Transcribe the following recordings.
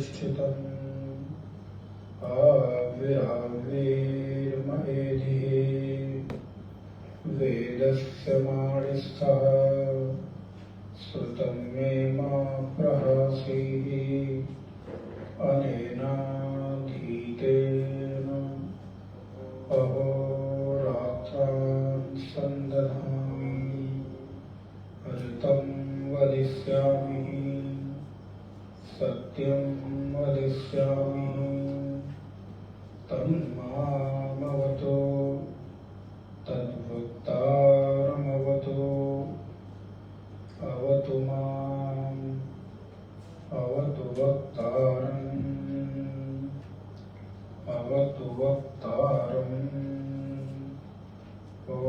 प्रतिष्ठितम् आविराविर्महेदिः वेदस्य माणिस्थः श्रुतं मे मा प्रहासीः अनेनाधीतेन अहोरात्रान् सन्दधामि ऋतं वदिष्यामि सत्यं वदिष्यामि तन्मामवतु तद्वक्तारमवतु अवतु माम् अवतु वक्तारम् अवतु वक्तारम् ॐ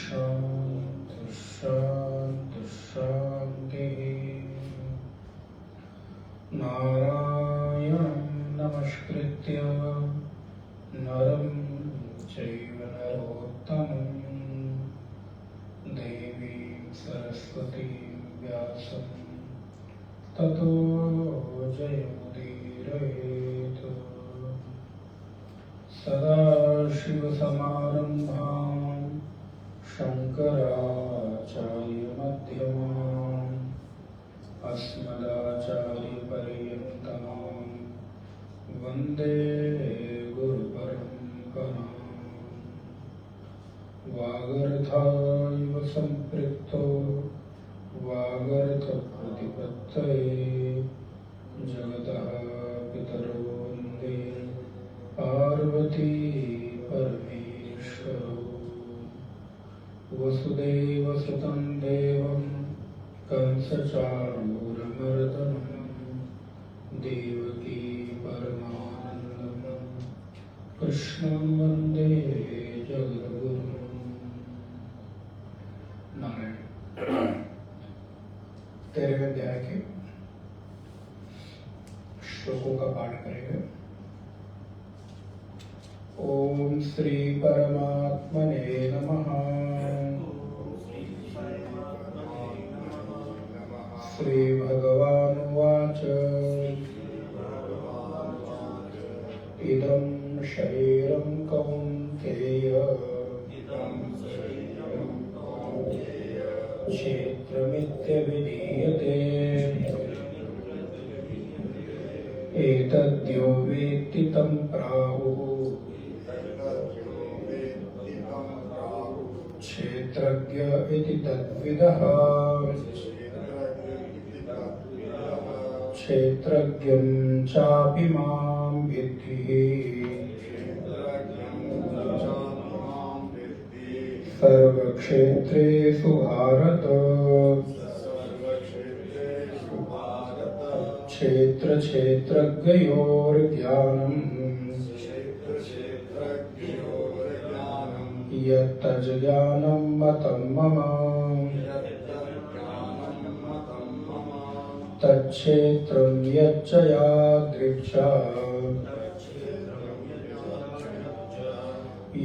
शान्ति शान्ति शान्तिः नारायणं नमस्कृत्य नरं चैव नरोत्तमं देवीं सरस्वतीं व्यासं ततो जयमुदीरयेत् सदाशिवसमारम्भां शङ्कराचार्यमध्यमाम् अस्मदाचार्यपर्यन्तां वन्दे गुरुपरम्पराम् वागर्थाविव सम्पृक्तो वागर्थप्रतिपत्तये जगतः पितरो वन्दे पार्वती परमेश्वरौ वसुदेवसुतं देवं कंसचाणूरमर्दनं देवकी परमानन्दं कृष्णं वन्दे जगद्गुरुम्। नारायण 13वें अध्याय के श्लोकों का पाठ करेंगे। ओम श्री परमात्मने नमः। श्री भगवानुवाच इदं शरीरं कौन्तेय क्षेत्रमित्यभिधीयते एतद्यो वेत्ति तं प्राहुः क्षेत्रज्ञ इति तद्विदः। क्षेत्रज्ञं चापि मां विद्धि सर्वक्षेत्रेषु भारत। क्षेत्र क्षेत्रज्ञयोर्ज्ञानम् यत्तज्ज्ञानं मतं मम तच्क्षेत्रं यच्च यादृच्छा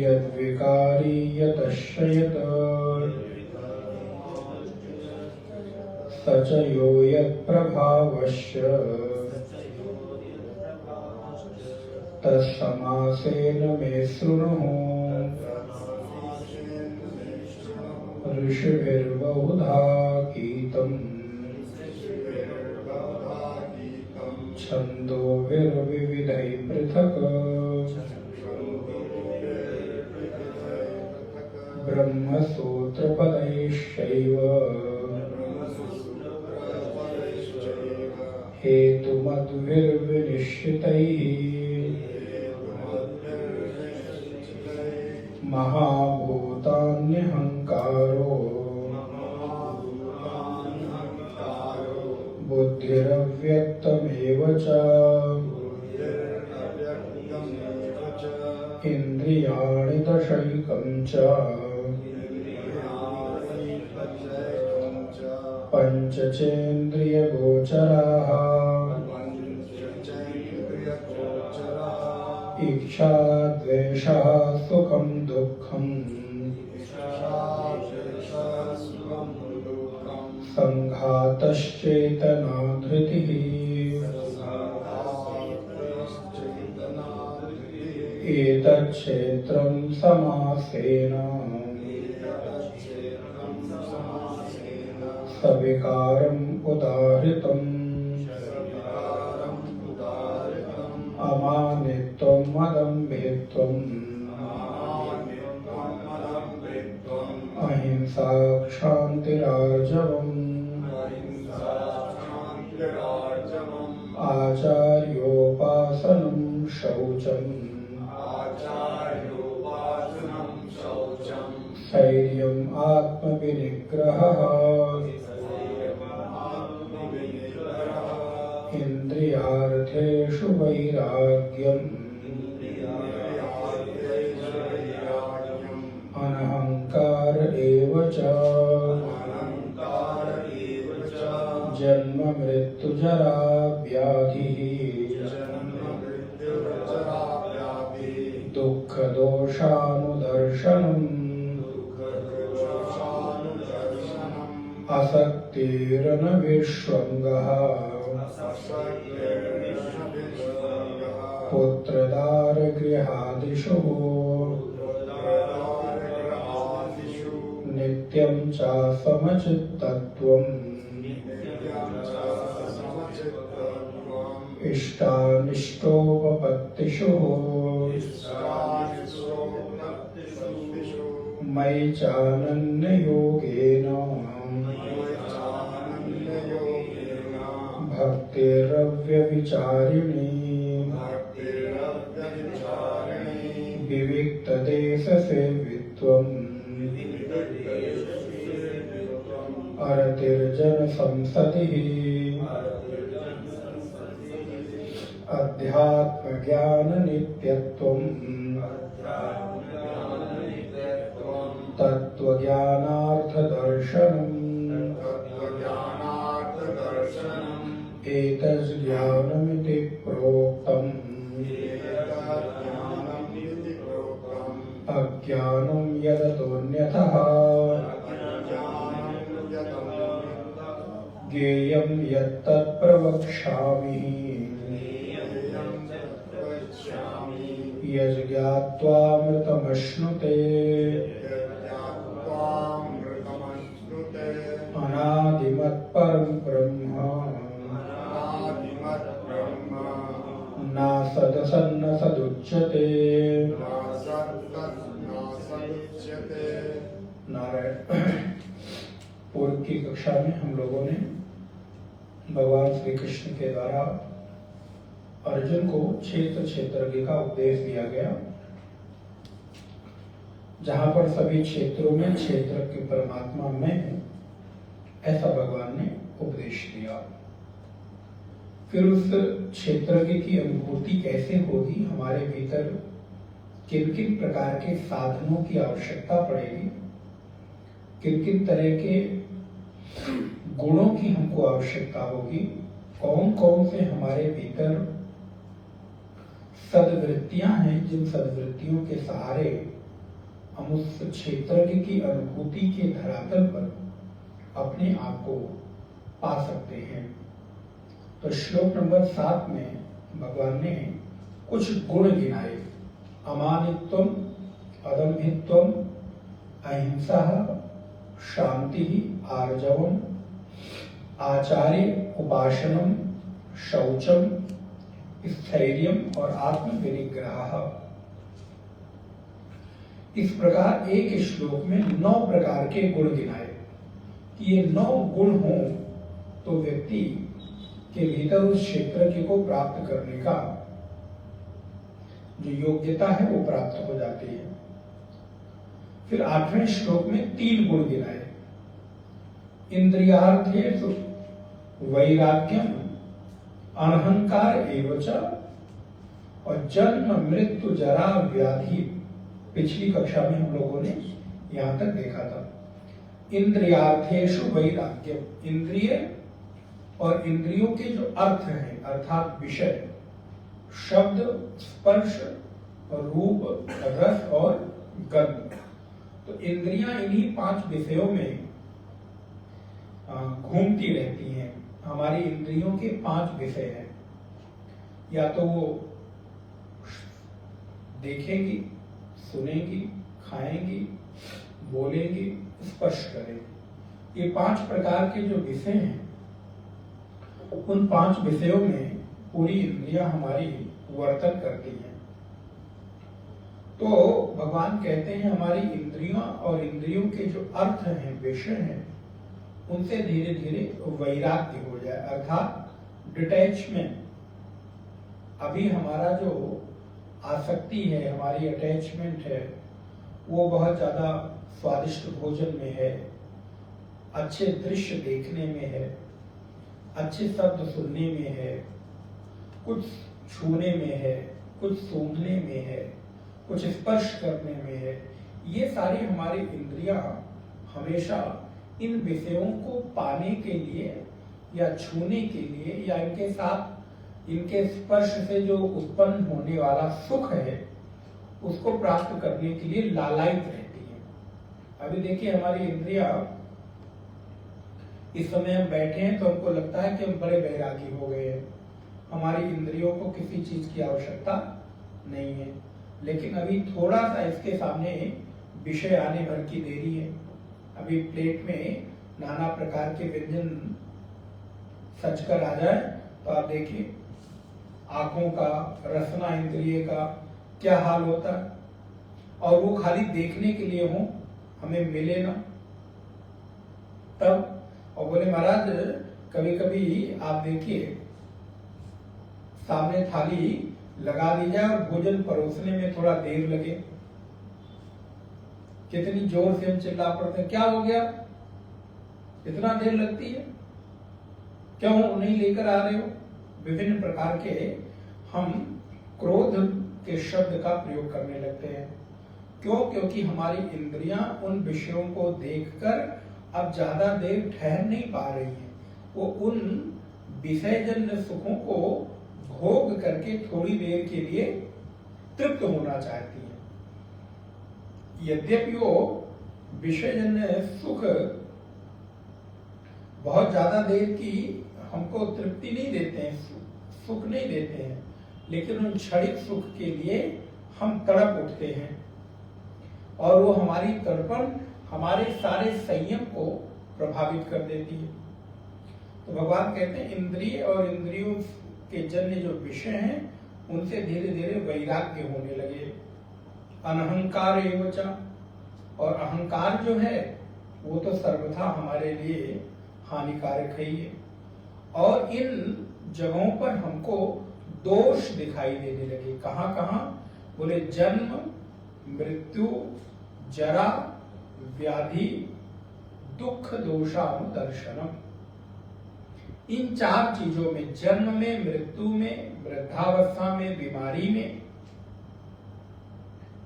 यद्विकारी यतश्च यत् स च यो यत्प्रभावश्च तत्समासेन मे शृणुः। ऋषिभिर्बहुधा गीतम् छन्दोभिर्विविधैः पृथक् ब्रह्मसूत्रपदैश्चैव हेतुमद्भिर्विनिश्चितैः महाभूतान्यहङ्कारो बुद्धिरव्यक्तमेव च इन्द्रियाणि दशैकं च पञ्चचेन्द्रियगोचराः इच्छा द्वेषः सुखं दुःखं संघातश्चेतना धृतिः एतच्छेत्रं समासेन सविकारम् उदाहृतम् अमानित्वम् अदम्भित्वम् अहिंसा क्षान्तिरार्जवम् आचार्योपासनं शौचम् स्थैर्यम् आत्मविनिग्रहः इन्द्रियार्थेषु वैराग्यम् अनहंकार एव च जन्म मृत्यु जरा व्याधिः दुःख दोषानुदर्शनम् असक्तिरन विश्वंगः पुत्रदार गृहादिषु नित्यं च समचित्तत्वम् इष्टानिष्टोपपत्तिषु मयि चानन्ययोगेन भक्तिरव्यभिचारिणी विविक्तदेशसेवित्वम् अरतिर्जन संसदिः अध्यात्म ज्ञान नित्यत्वम् तत्त्वज्ञानार्थ दर्शनम् एतज्ज्ञानमिति प्रोक्तम् अज्ञानं यदतोऽन्यथः ज्ञेयं यत्तत् प्रवक्ष्यामि यज्ज्ञात्वामृतमश्नुते अनादिमत्परं ब्रह्म नासदसन्न सदुच्यते। नारायण। पूर्व की कक्षा में हम लोगों ने भगवान श्री कृष्ण के द्वारा अर्जुन को क्षेत्र क्षेत्रज्ञ का उपदेश दिया गया, जहां पर सभी क्षेत्रों में क्षेत्रज्ञ परमात्मा मैं हूं, ऐसा भगवान ने उपदेश दिया। फिर उस क्षेत्रज्ञ की अनुभूति कैसे होगी, हमारे भीतर किन किन प्रकार के साधनों की आवश्यकता पड़ेगी, किन किन तरह के गुणों की हमको आवश्यकता होगी, कौन कौन से हमारे भीतर सद्वृत्तियां हैं, जिन सद्वृत्तियों के सहारे हम उस क्षेत्रज्ञ की अनुभूति के धरातल पर अपने आप को पा सकते हैं। तो श्लोक नंबर 7 में भगवान ने कुछ गुण गिनाए। अमानित्वम, अदम्भित्वम, अहिंसा, शांति, आर्जवम, आचार्य उपासनम, शौचम, स्थैर्यम और आत्म विनिग्रह। इस प्रकार एक श्लोक में 9 प्रकार के गुण गिनाए कि ये 9 गुण हो तो व्यक्ति के भीतर उस क्षेत्र को प्राप्त करने का जो योग्यता है वो प्राप्त हो जाती है। फिर 8वें श्लोक में 3 गुण गिनाए। इंद्रियार्थेषु वैराग्यम, अनहंकार एवं च, और जन्म मृत्यु जरा व्याधि। पिछली कक्षा में हम लोगों ने यहां तक देखा था। इंद्रियार्थेषु वैराग्यम, इंद्रिय और इंद्रियों के जो अर्थ हैं अर्थात विषय, शब्द, स्पर्श, रूप, रस और गंध। तो इंद्रियां इन्हीं 5 विषयों में घूमती रहती हैं। हमारी इंद्रियों के 5 विषय हैं, या तो वो देखेंगी, सुनेंगी, खाएंगी, बोलेंगी, स्पर्श करेंगी। ये 5 प्रकार के जो विषय हैं, उन 5 विषयों में पूरी इंद्रियां हमारी वर्तन करती हैं। तो भगवान कहते हैं हमारी इंद्रियां और इंद्रियों के जो अर्थ हैं, विषय हैं, उनसे धीरे धीरे वैराग्य हो जाए, अर्थात डिटैचमेंट। अभी हमारा जो आसक्ति है, हमारी अटैचमेंट है, वो बहुत ज्यादा स्वादिष्ट भोजन में है, अच्छे दृश्य देखने में है, अच्छे शब्द सुनने में है, कुछ छूने में है, कुछ सूंघने में है, कुछ स्पर्श करने में है। ये सारी हमारी इंद्रियां हमेशा इन विषयों को पाने के लिए या छूने के लिए या इनके साथ इनके स्पर्श से जो उत्पन्न होने वाला सुख है उसको प्राप्त करने के लिए लालायित रहती है। अभी देखिए हमारी इंद्रियां, इस समय हम बैठे हैं तो हमको लगता है कि हम बड़े वैरागी हो गए हैं, हमारी इंद्रियों को किसी चीज की आवश्यकता नहीं है। लेकिन अभी थोड़ा सा इसके सामने विषय आने भर की देरी है। अभी प्लेट में नाना प्रकार के व्यंजन सजकर आ जाए तो आप देखिए आंखों का, रसना इंद्रिय का क्या हाल होता है, और वो खाली देखने के लिए हो, हमें मिले ना तब। और बोले महाराज कभी कभी आप देखिए सामने थाली लगा दी जाए और भोजन परोसने में थोड़ा देर लगे, कितनी जोर से हम चिल्ला पड़ते हैं, क्या हो गया इतना देर लगती है, क्यों नहीं लेकर आ रहे हो। विभिन्न प्रकार के हम क्रोध के शब्द का प्रयोग करने लगते हैं। क्यों? क्योंकि हमारी इंद्रियां उन विषयों को देखकर अब ज्यादा देर ठहर नहीं पा रही हैं। वो उन विषयजन्य सुखों को भोग करके थोड़ी देर के लिए तृप्त होना चाहती हैं। यद्यपि वो विषयजन्य सुख बहुत ज्यादा देर की हमको तृप्ति नहीं देते हैं, सुख नहीं देते हैं, लेकिन उन क्षणिक सुख के लिए हम तड़प उठते हैं और वो हमारी तड़पन हमारे सारे संयम को प्रभावित कर देती है। तो भगवान कहते हैं इंद्रिय और इंद्रियों के जन्य जो विषय हैं उनसे धीरे धीरे वैराग्य होने लगे। अनहंकार एवच, और अहंकार जो है वो तो सर्वथा हमारे लिए हानिकारक है ये। और इन जगहों पर हमको दोष दिखाई देने लगे। कहां कहां? बोले जन्म, मृत्यु, जरा, व्याधि, दुख, दोषानुदर्शनम। इन 4 चीजों में, जन्म में, मृत्यु में, वृद्धावस्था में, बीमारी में,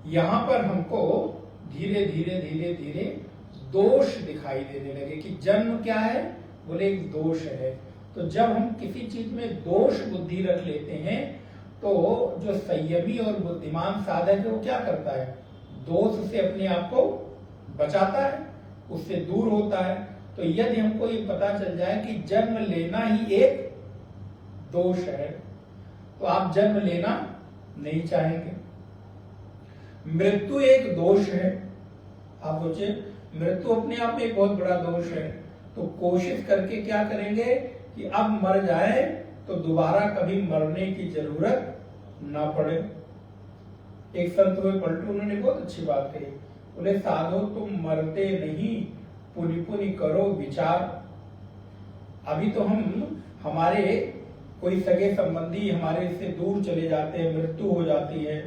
यहां पर हमको धीरे धीरे धीरे धीरे दोष दिखाई देने लगे कि जन्म क्या है? बोले एक दोष है। तो जब हम किसी चीज में दोष बुद्धि रख लेते हैं तो जो संयमी और बुद्धिमान साधक है वो क्या करता है? दोष से अपने आप को बचाता है, उससे दूर होता है। तो यदि हमको ये पता चल जाए कि जन्म लेना ही एक दोष है तो आप जन्म लेना नहीं चाहेंगे। मृत्यु एक दोष है, आप सोचिए मृत्यु अपने आप में एक बहुत बड़ा दोष है। तो कोशिश करके क्या करेंगे कि अब मर जाए तो दोबारा कभी मरने की जरूरत ना पड़े। एक संत हुए पलटू, उन्होंने बहुत अच्छी बात कही। बोले साधो तुम मरते नहीं, पुनि पुनि करो विचार। अभी तो हमारे कोई सगे संबंधी हमारे से दूर चले जाते हैं, मृत्यु हो जाती है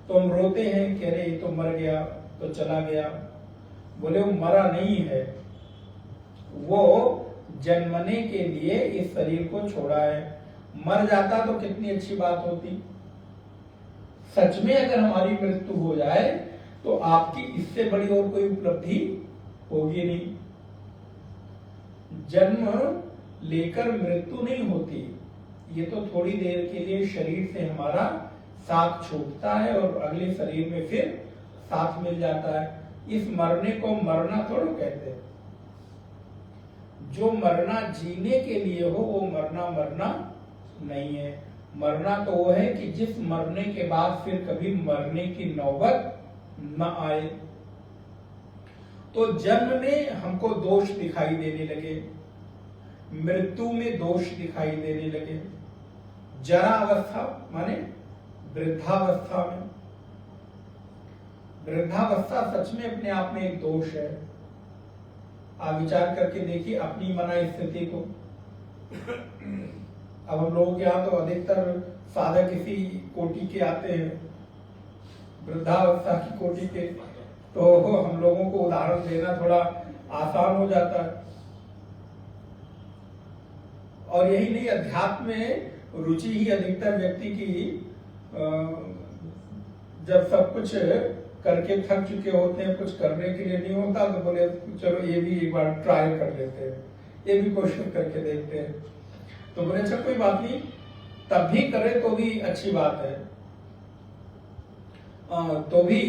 तो हम रोते हैं कि अरे ये तो मर गया तो चला गया। बोले वो मरा नहीं है, वो जन्मने के लिए इस शरीर को छोड़ा है। मर जाता तो कितनी अच्छी बात होती। सच में अगर हमारी मृत्यु हो जाए तो आपकी इससे बड़ी और कोई उपलब्धि होगी नहीं। जन्म लेकर मृत्यु नहीं होती, ये तो थोड़ी देर के लिए शरीर से हमारा साथ छूटता है और अगले शरीर में फिर साथ मिल जाता है। इस मरने को मरना थोड़ा कहते हैं। जो मरना जीने के लिए हो वो मरना नहीं है। मरना तो वो है कि जिस मरने के बाद फिर कभी मरने की नौबत न आए। तो जन्म में हमको दोष दिखाई देने लगे, मृत्यु में दोष दिखाई देने लगे, जरा अवस्था माने वृद्धावस्था में। वृद्धावस्था सच में अपने आप में एक दोष है। आप विचार करके देखिए अपनी मना स्थिति को। अब हम लोगों के यहाँ तो अधिकतर साधक इसी कोटि के आते हैं, वृद्धावस्था की कोटि के, तो हम लोगों को उदाहरण देना थोड़ा आसान हो जाता है। और यही नहीं, अध्यात्म में रुचि ही अधिकतर व्यक्ति की, जब सब कुछ करके थक चुके होते हैं, कुछ करने के लिए नहीं होता, तो बोले चलो ये भी एक बार ट्राई कर लेते हैं, ये भी कोशिश करके देखते हैं। तो बोले अच्छा कोई बात नहीं, तब भी करे तो भी अच्छी बात है, तो भी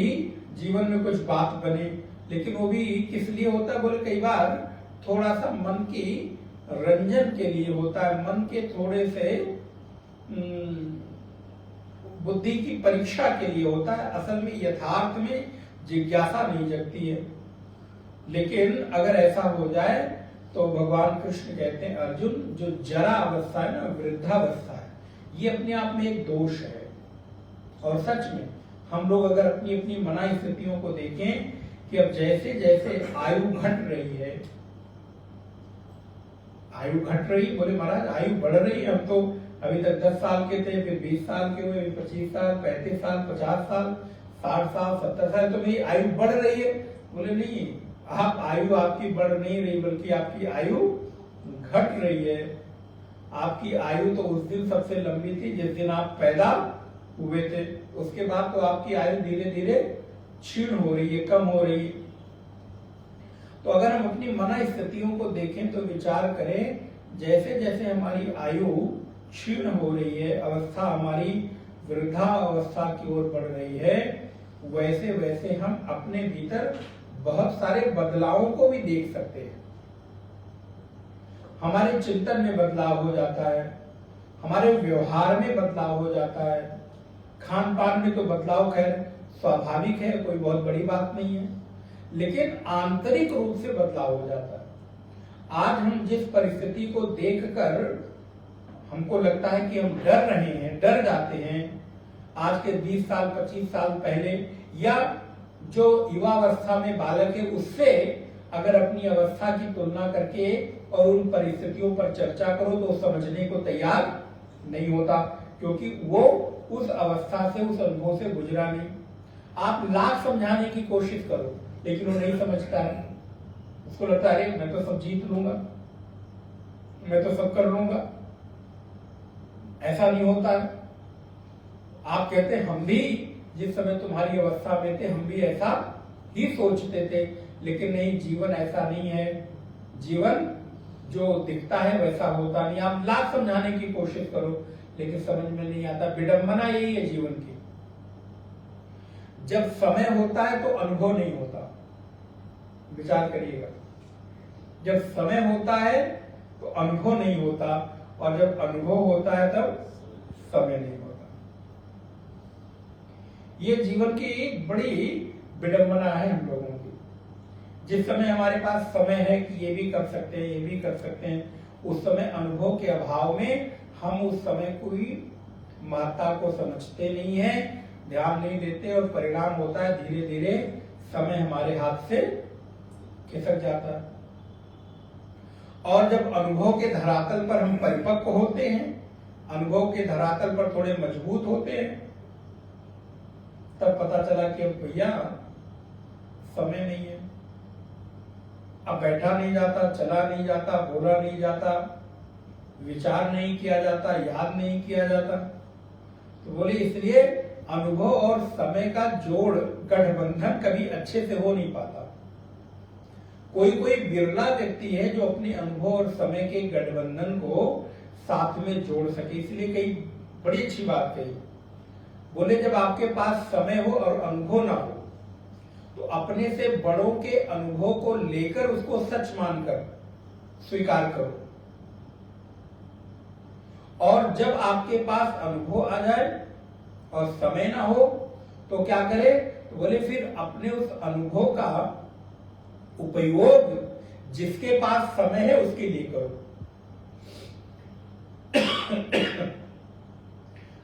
जीवन में कुछ बात बने। लेकिन वो भी किस लिए होता है? बोले कई बार थोड़ा सा मन की रंजन के लिए होता है, मन के थोड़े से बुद्धि की परीक्षा के लिए होता है। असल में यथार्थ में जिज्ञासा नहीं जगती है। लेकिन अगर ऐसा हो जाए तो भगवान कृष्ण कहते हैं अर्जुन, जो जरा अवस्था है ना, वृद्धावस्था है, ये अपने आप में एक दोष है। और सच में हम लोग अगर अपनी अपनी मना स्थितियों को देखें कि अब जैसे जैसे आयु घट रही है, आयु घट रही, बोले महाराज आयु बढ़ रही है, हम तो अभी तक 10 साल के थे, फिर 20 साल के हुए, 25 साल, 35 साल, 50 साल, 60 साल, 70 साल, तो मेरी आयु बढ़ रही है। बोले नहीं, आप आयु आपकी बढ़ नहीं रही, बल्कि आपकी आयु घट रही है। आपकी आयु तो उस दिन सबसे लंबी थी जिस दिन आप पैदा हुए थे, उसके बाद तो आपकी आयु धीरे धीरे क्षीण हो रही है, कम हो रही है। तो अगर हम अपनी मना स्थितियों को देखें तो विचार करें, जैसे जैसे हमारी आयु क्षीण हो रही है, अवस्था हमारी वृद्धा अवस्था की ओर बढ़ रही है, वैसे वैसे हम अपने भीतर बहुत सारे बदलावों को भी देख सकते हैं। हमारे चिंतन में बदलाव हो जाता है, हमारे व्यवहार में बदलाव हो जाता है, खान पान में तो बदलाव खैर स्वाभाविक है, कोई बहुत बड़ी बात नहीं है, लेकिन आंतरिक रूप से बदलाव हो जाता है। आज हम जिस परिस्थिति को देखकर हमको लगता है कि हम डर रहे हैं, डर जाते हैं, आज के 20 साल 25 साल पहले या जो युवावस्था में बालक है उससे अगर अपनी अवस्था की तुलना करके और उन परिस्थितियों पर चर्चा करो तो समझने को तैयार नहीं होता, क्योंकि वो उस अवस्था से, उस अनुभव से गुजरा नहीं। आप लाख समझाने की कोशिश करो लेकिन वो नहीं समझता है। उसको लगता है अरे मैं तो सब जीत लूंगा, मैं तो सब कर लूंगा। ऐसा नहीं होता है। आप कहते हैं हम भी जिस समय तुम्हारी अवस्था में थे हम भी ऐसा ही सोचते थे, लेकिन नहीं, जीवन ऐसा नहीं है। जीवन जो दिखता है वैसा होता नहीं। आप लाख समझाने की कोशिश करो लेकिन समझ में नहीं आता। विडंबना यही है जीवन की। जब समय होता है तो अनुभव नहीं होता। विचार करिएगा, जब समय होता है तो अनुभव नहीं होता, और जब अनुभव होता है तब समय नहीं होता। ये जीवन की एक बड़ी विडंबना है हम लोगों की। जिस समय हमारे पास समय है कि ये भी कर सकते हैं, ये भी कर सकते हैं, उस समय अनुभव के अभाव में हम उस समय कोई महत्ता को समझते नहीं है, ध्यान नहीं देते, और परिणाम होता है धीरे धीरे समय हमारे हाथ से खिसक जाता है। और जब अनुभव के धरातल पर हम परिपक्व होते हैं, अनुभव के धरातल पर थोड़े मजबूत होते हैं, तब पता चला कि अब भैया समय नहीं है, अब बैठा नहीं जाता, चला नहीं जाता, बोला नहीं जाता, विचार नहीं किया जाता, याद नहीं किया जाता। तो बोले इसलिए अनुभव और समय का जोड़, गठबंधन कभी अच्छे से हो नहीं पाता। कोई कोई बिरला व्यक्ति है जो अपने अनुभव और समय के गठबंधन को साथ में जोड़ सके। इसलिए कई बड़ी अच्छी बात कही। बोले जब आपके पास समय हो और अनुभव ना हो तो अपने से बड़ों के अनुभव को लेकर उसको सच मानकर स्वीकार करो, और जब आपके पास अनुभव आ जाए और समय ना हो तो क्या करे, तो बोले फिर अपने उस अनुभव का उपयोग जिसके पास समय है उसके लिए करो।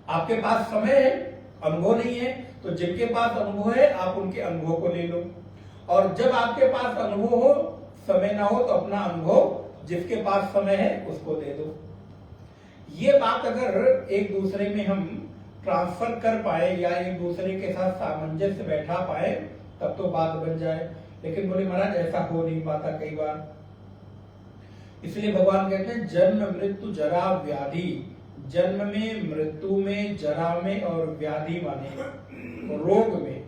आपके पास समय है, अनुभव नहीं है, तो जिनके पास अनुभव है आप उनके अनुभव को ले लो। और जब आपके पास अनुभव हो, समय ना हो, तो अपना अनुभव जिसके पास समय है उसको दे दो। ये बात अगर एक दूसरे में हम ट्रांसफर कर पाए या एक दूसरे के साथ सामंजस्य बैठा पाए तब तो बात बन जाए। लेकिन बोले महाराज ऐसा हो नहीं पाता कई बार। इसलिए भगवान कहते हैं जन्म मृत्यु जरा व्याधि, जन्म में, मृत्यु में, जरा में और व्याधि माने रोग में।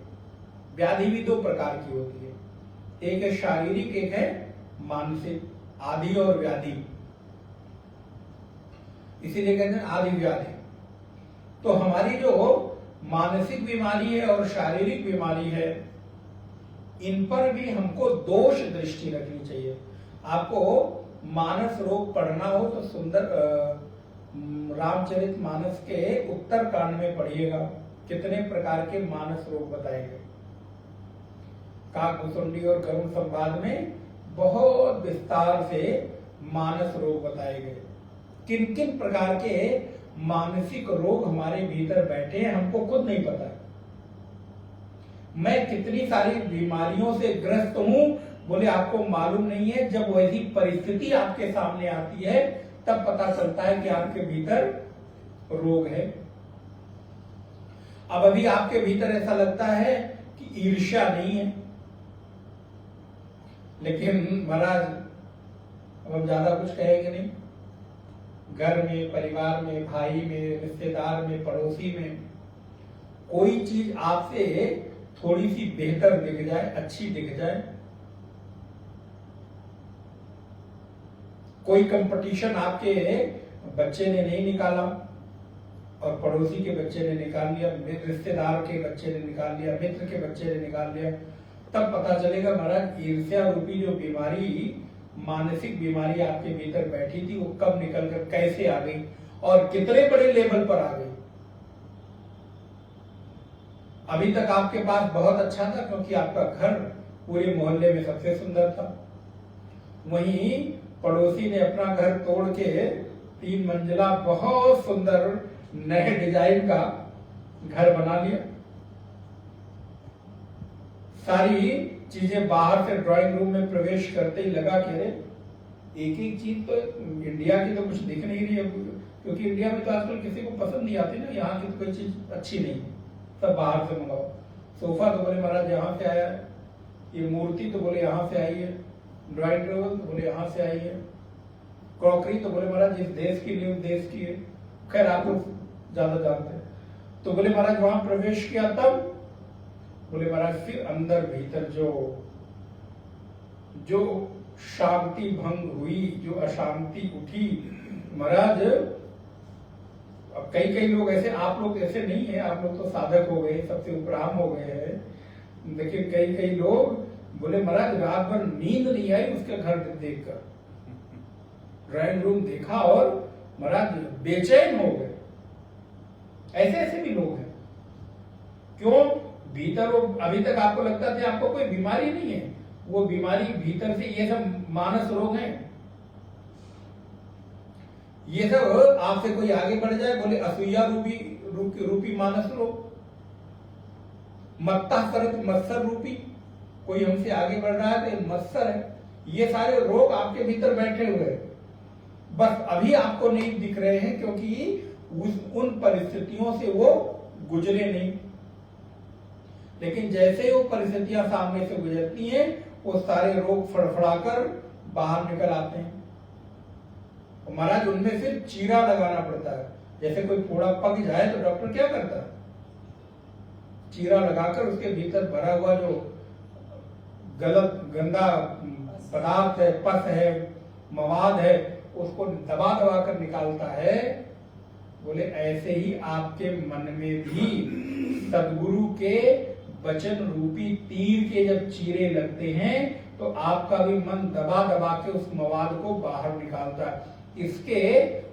व्याधि भी दो प्रकार की होती है, एक है शारीरिक, एक है मानसिक, आदि और व्याधि। इसीलिए कहते हैं आदि व्याधि। तो हमारी जो मानसिक बीमारी है और शारीरिक बीमारी है, इन पर भी हमको दोष दृष्टि रखनी चाहिए। आपको मानस रोग पढ़ना हो तो सुंदर रामचरित मानस के उत्तर कांड में पढ़िएगा, कितने प्रकार के मानस रोग बताए गए। काकभुसुंडी और गरुड़ संवाद में बहुत विस्तार से मानस रोग बताए गए। किन किन प्रकार के मानसिक रोग हमारे भीतर बैठे हैं हमको खुद नहीं पता। मैं कितनी सारी बीमारियों से ग्रस्त हूं, बोले आपको मालूम नहीं है। जब वैसी परिस्थिति आपके सामने आती है तब पता चलता है कि आपके भीतर रोग है। अब अभी आपके भीतर ऐसा लगता है कि ईर्ष्या नहीं है, लेकिन महाराज अब हम ज्यादा कुछ कहेंगे नहीं। घर में, परिवार में, भाई में, रिश्तेदार में, पड़ोसी में कोई चीज आपसे थोड़ी सी बेहतर दिख जाए, अच्छी दिख जाए, कोई कंपटीशन आपके बच्चे ने नहीं निकाला और पड़ोसी के बच्चे ने निकाल लिया, रिश्तेदार के बच्चे ने निकाल लिया, मित्र के बच्चे ने निकाल लिया, तब पता चलेगा महाराज ईर्ष्या रूपी जो बीमारी, मानसिक बीमारी आपके भीतर बैठी थी वो कब निकलकर कैसे आ गई और कितने बड़े लेवल पर आ गई। अभी तक आपके पास बहुत अच्छा था क्योंकि आपका घर पूरे मोहल्ले में सबसे सुंदर था, वहीं पड़ोसी ने अपना घर तोड़ के 3 मंजिला बहुत सुंदर नए डिजाइन का घर बना लिया। सारी चीजें बाहर से ड्राइंग रूम में प्रवेश करते ही लगा कि अरे एक एक चीज तो इंडिया की तो कुछ दिख नहीं रही है, क्योंकि इंडिया में तो आजकल किसी को पसंद नहीं आती ना, यहाँ की तो कोई चीज अच्छी नहीं, सब बाहर से मंगाओ। सोफा तो बोले महाराज यहाँ से आया है, ये मूर्ति तो बोले यहाँ से आई है, ड्राइंग टेबल तो बोले यहाँ से आई है, क्रॉकरी तो बोले महाराज इस देश की नहीं उस देश की है। खैर आपको ज्यादा जानते हैं। तो बोले महाराज वहां प्रवेश किया तब बोले महाराज फिर अंदर भीतर जो शांति भंग हुई, जो अशांति उठी महाराज। अब कई लोग ऐसे, आप लोग ऐसे नहीं है, आप लोग तो साधक हो गए, सबसे उपराम हो गए हैं, लेकिन कई लोग बोले महाराज रात भर नींद नहीं आई उसके घर देखकर, ड्राइंग रूम देखा और महाराज बेचैन हो गए। ऐसे भी लोग हैं। क्यों? भीतर वो अभी तक आपको लगता था आपको कोई बीमारी नहीं है, वो बीमारी भीतर से, ये सब मानस रोग हैं। ये सब आपसे कोई आगे बढ़ जाए बोले असूया रूपी मानस रोग, मत्ता सरत मत्सर रूपी, कोई हमसे आगे बढ़ रहा है तो मत्सर है। ये सारे रोग आपके भीतर बैठे हुए हैं, बस अभी आपको नहीं दिख रहे हैं क्योंकि उन परिस्थितियों से वो गुजरे नहीं। लेकिन जैसे वो परिस्थितियां सामने से गुजरती हैं वो सारे रोग फड़फड़ाकर बाहर निकल आते हैं। महाराज उनमें फिर चीरा लगाना पड़ता है। जैसे कोई फोड़ा पक जाए तो डॉक्टर क्या करता है? चीरा लगाकर उसके भीतर भरा हुआ जो गलत गंदा पदार्थ है, पस है, मवाद है, उसको दबा दबा कर निकालता है। बोले ऐसे ही आपके मन में भी सदगुरु के वचन रूपी तीर के जब चीरे लगते हैं तो आपका भी मन दबा दबा के उस मवाद को बाहर निकालता है। इसके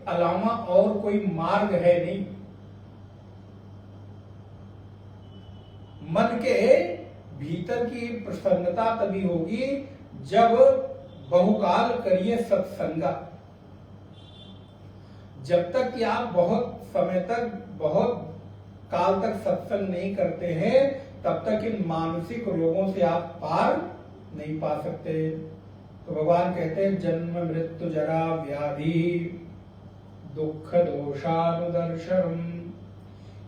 अलावा और कोई मार्ग है नहीं। मन के भीतर की प्रसन्नता तभी होगी जब बहुकाल करिए सत्संगा। जब तक कि आप बहुत समय तक, बहुत काल तक सत्संग नहीं करते हैं, तब तक इन मानसिक रोगों से आप पार नहीं पा सकते। तो भगवान कहते हैं जन्म मृत्यु जरा व्याधि दुख दोषानुदर्शनम।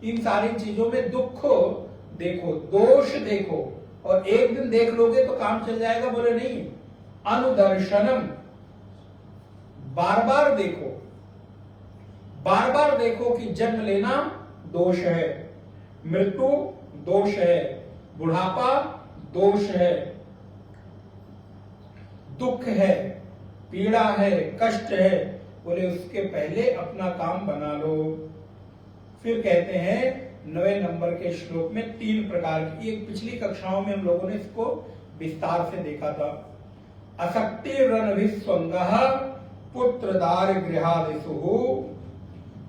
इन सारी चीजों में दुख देखो, दोष देखो, और एक दिन देख लोगे तो काम चल जाएगा, बोले नहीं। अनुदर्शनम, बार बार देखो, बार बार देखो कि जन्म लेना दोष है, मृत्यु दोष है, बुढ़ापा दोष है, दुख है, पीड़ा है, कष्ट है, बोले उसके पहले अपना काम बना लो। फिर कहते हैं 9वें नंबर के श्लोक में 3 प्रकार की, एक पिछली कक्षाओं में हम लोगों ने इसको विस्तार से देखा था। असक्ति रणभिस्वंगः पुत्र दार गृहादिषु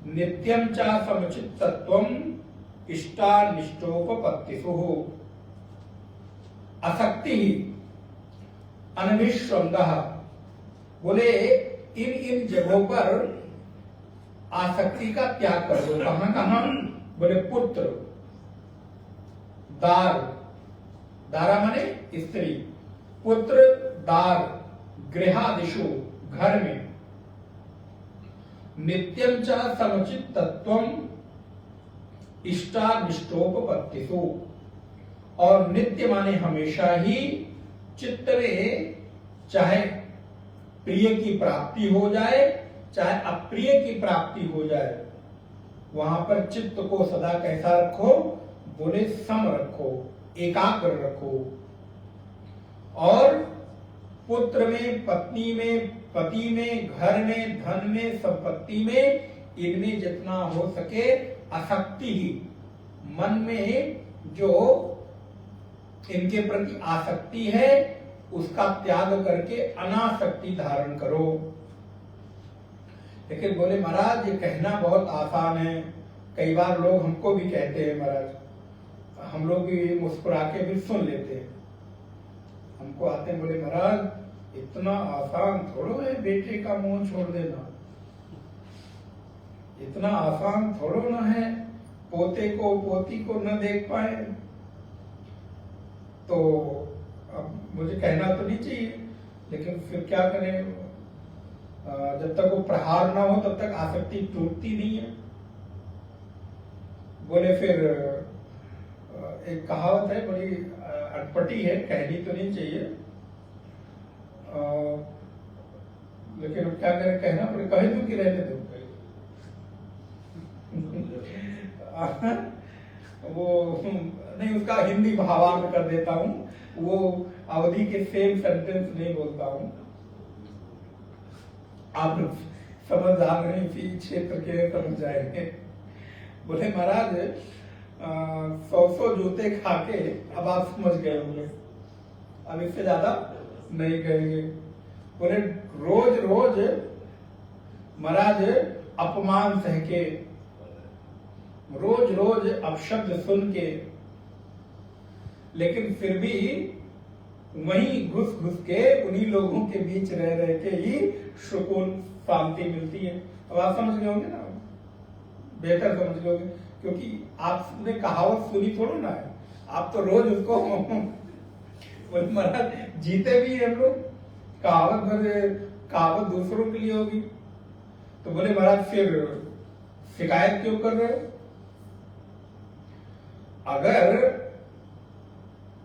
नित्यं च समुचितत्वम् इष्टानिष्टोपपत्तिषु। असक्ति अनभिस्वंगः, बोले इन जगहों पर आसक्ति का त्याग कर दो। कहां कहां? बोले पुत्र, दार, दारा माने स्त्री, पुत्र दार, गृहादिषु घर में, नित्यं च समुचित तत्वम इष्टानिष्टोपपत्तिषु, और नित्य माने हमेशा ही, चित्त में चाहे प्रिय की प्राप्ति हो जाए चाहे अप्रिय की प्राप्ति हो जाए, वहां पर चित्त को सदा कैसा रखो? बोले सम रखो, एकाग्र रखो। और पुत्र में, पत्नी में, पति में, घर में, धन में, संपत्ति में, इनमें जितना हो सके आसक्ति ही, मन में जो इनके प्रति आसक्ति है उसका त्याग करके अनासक्ति धारण करो। लेकिन बोले महाराज ये कहना बहुत आसान है, कई बार लोग हमको भी कहते हैं महाराज, हम लोग भी मुस्कुरा के भी सुन लेते हैं, हमको आते हैं, बोले महाराज इतना आसान थोड़ो है बेटे का मुंह छोड़ देना, इतना आसान थोड़ो ना है पोते को पोती को न देख पाए। तो अब मुझे कहना तो नहीं चाहिए, लेकिन फिर क्या करें, जब तक वो प्रहार ना हो तब तक आसक्ति टूटती नहीं है। बोले फिर एक कहावत है, बड़ी अटपटी है, कहनी तो नहीं चाहिए, लेकिन अब क्या करें, कहना पड़े, कह दूं कि रहने दो। वो नहीं, उसका हिंदी भावार्थ कर देता हूं, वो अवधि के सेम सेंटेंस नहीं बोलता हूं। आप लोग समझदार नहीं, इसी क्षेत्र के समझ जाएंगे। बोले महाराज 100 जूते खाके, अब आप समझ गए होंगे, अब इससे ज्यादा नहीं कहेंगे। बोले रोज रोज महाराज अपमान सह के, रोज रोज अपशब्द सुन के, लेकिन फिर भी वहीं घुस घुस के उन्हीं लोगों के बीच रह रह के ही सुकून शांति मिलती है। अब आप समझ गए होंगे ना, बेहतर समझ गए होंगे, क्योंकि आपने कहावत सुनी थोड़ा ना है, आप तो रोज उसको बोले महाराज जीते भी हम लोग, कहावत दूसरों के लिए होगी। तो बोले महाराज फिर शिकायत क्यों कर रहे हो? अगर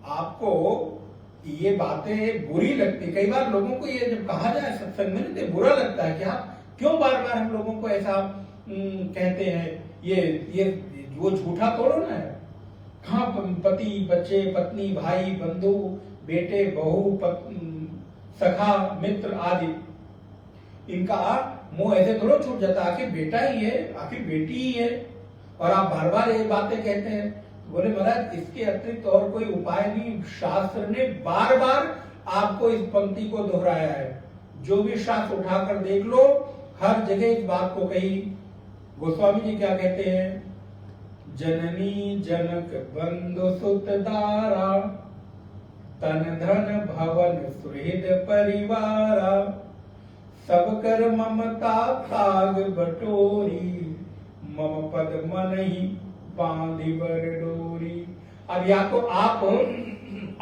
आपको ये बातें बुरी लगती, कई बार लोगों को ये जब कहा जाए सत्संग में तो बुरा लगता है कि आप क्यों बार बार हम लोगों को ऐसा कहते हैं, ये वो झूठा तोड़ो ना है। कहाँ पति बच्चे पत्नी भाई बंधु बेटे बहू सखा मित्र आदि, इनका मुंह ऐसे थोड़ा छूट जाता, आखिर बेटा ही है, आखिर बेटी ही है, और आप बार बार ये बातें कहते हैं। बोले महाराज इसके अतिरिक्त और कोई उपाय नहीं, शास्त्र ने बार बार आपको इस पंक्ति को दोहराया है। जो भी शास्त्र उठाकर देख लो, हर जगह इस बात को कही। गोस्वामी जी क्या कहते हैं? जननी जनक बंधु सुत दारा, तन धन भवन सुहृद परिवारा, सब कर ममता त्याग बटोरी, मम पद मन ही बांधी बर डोरी। अब या तो आप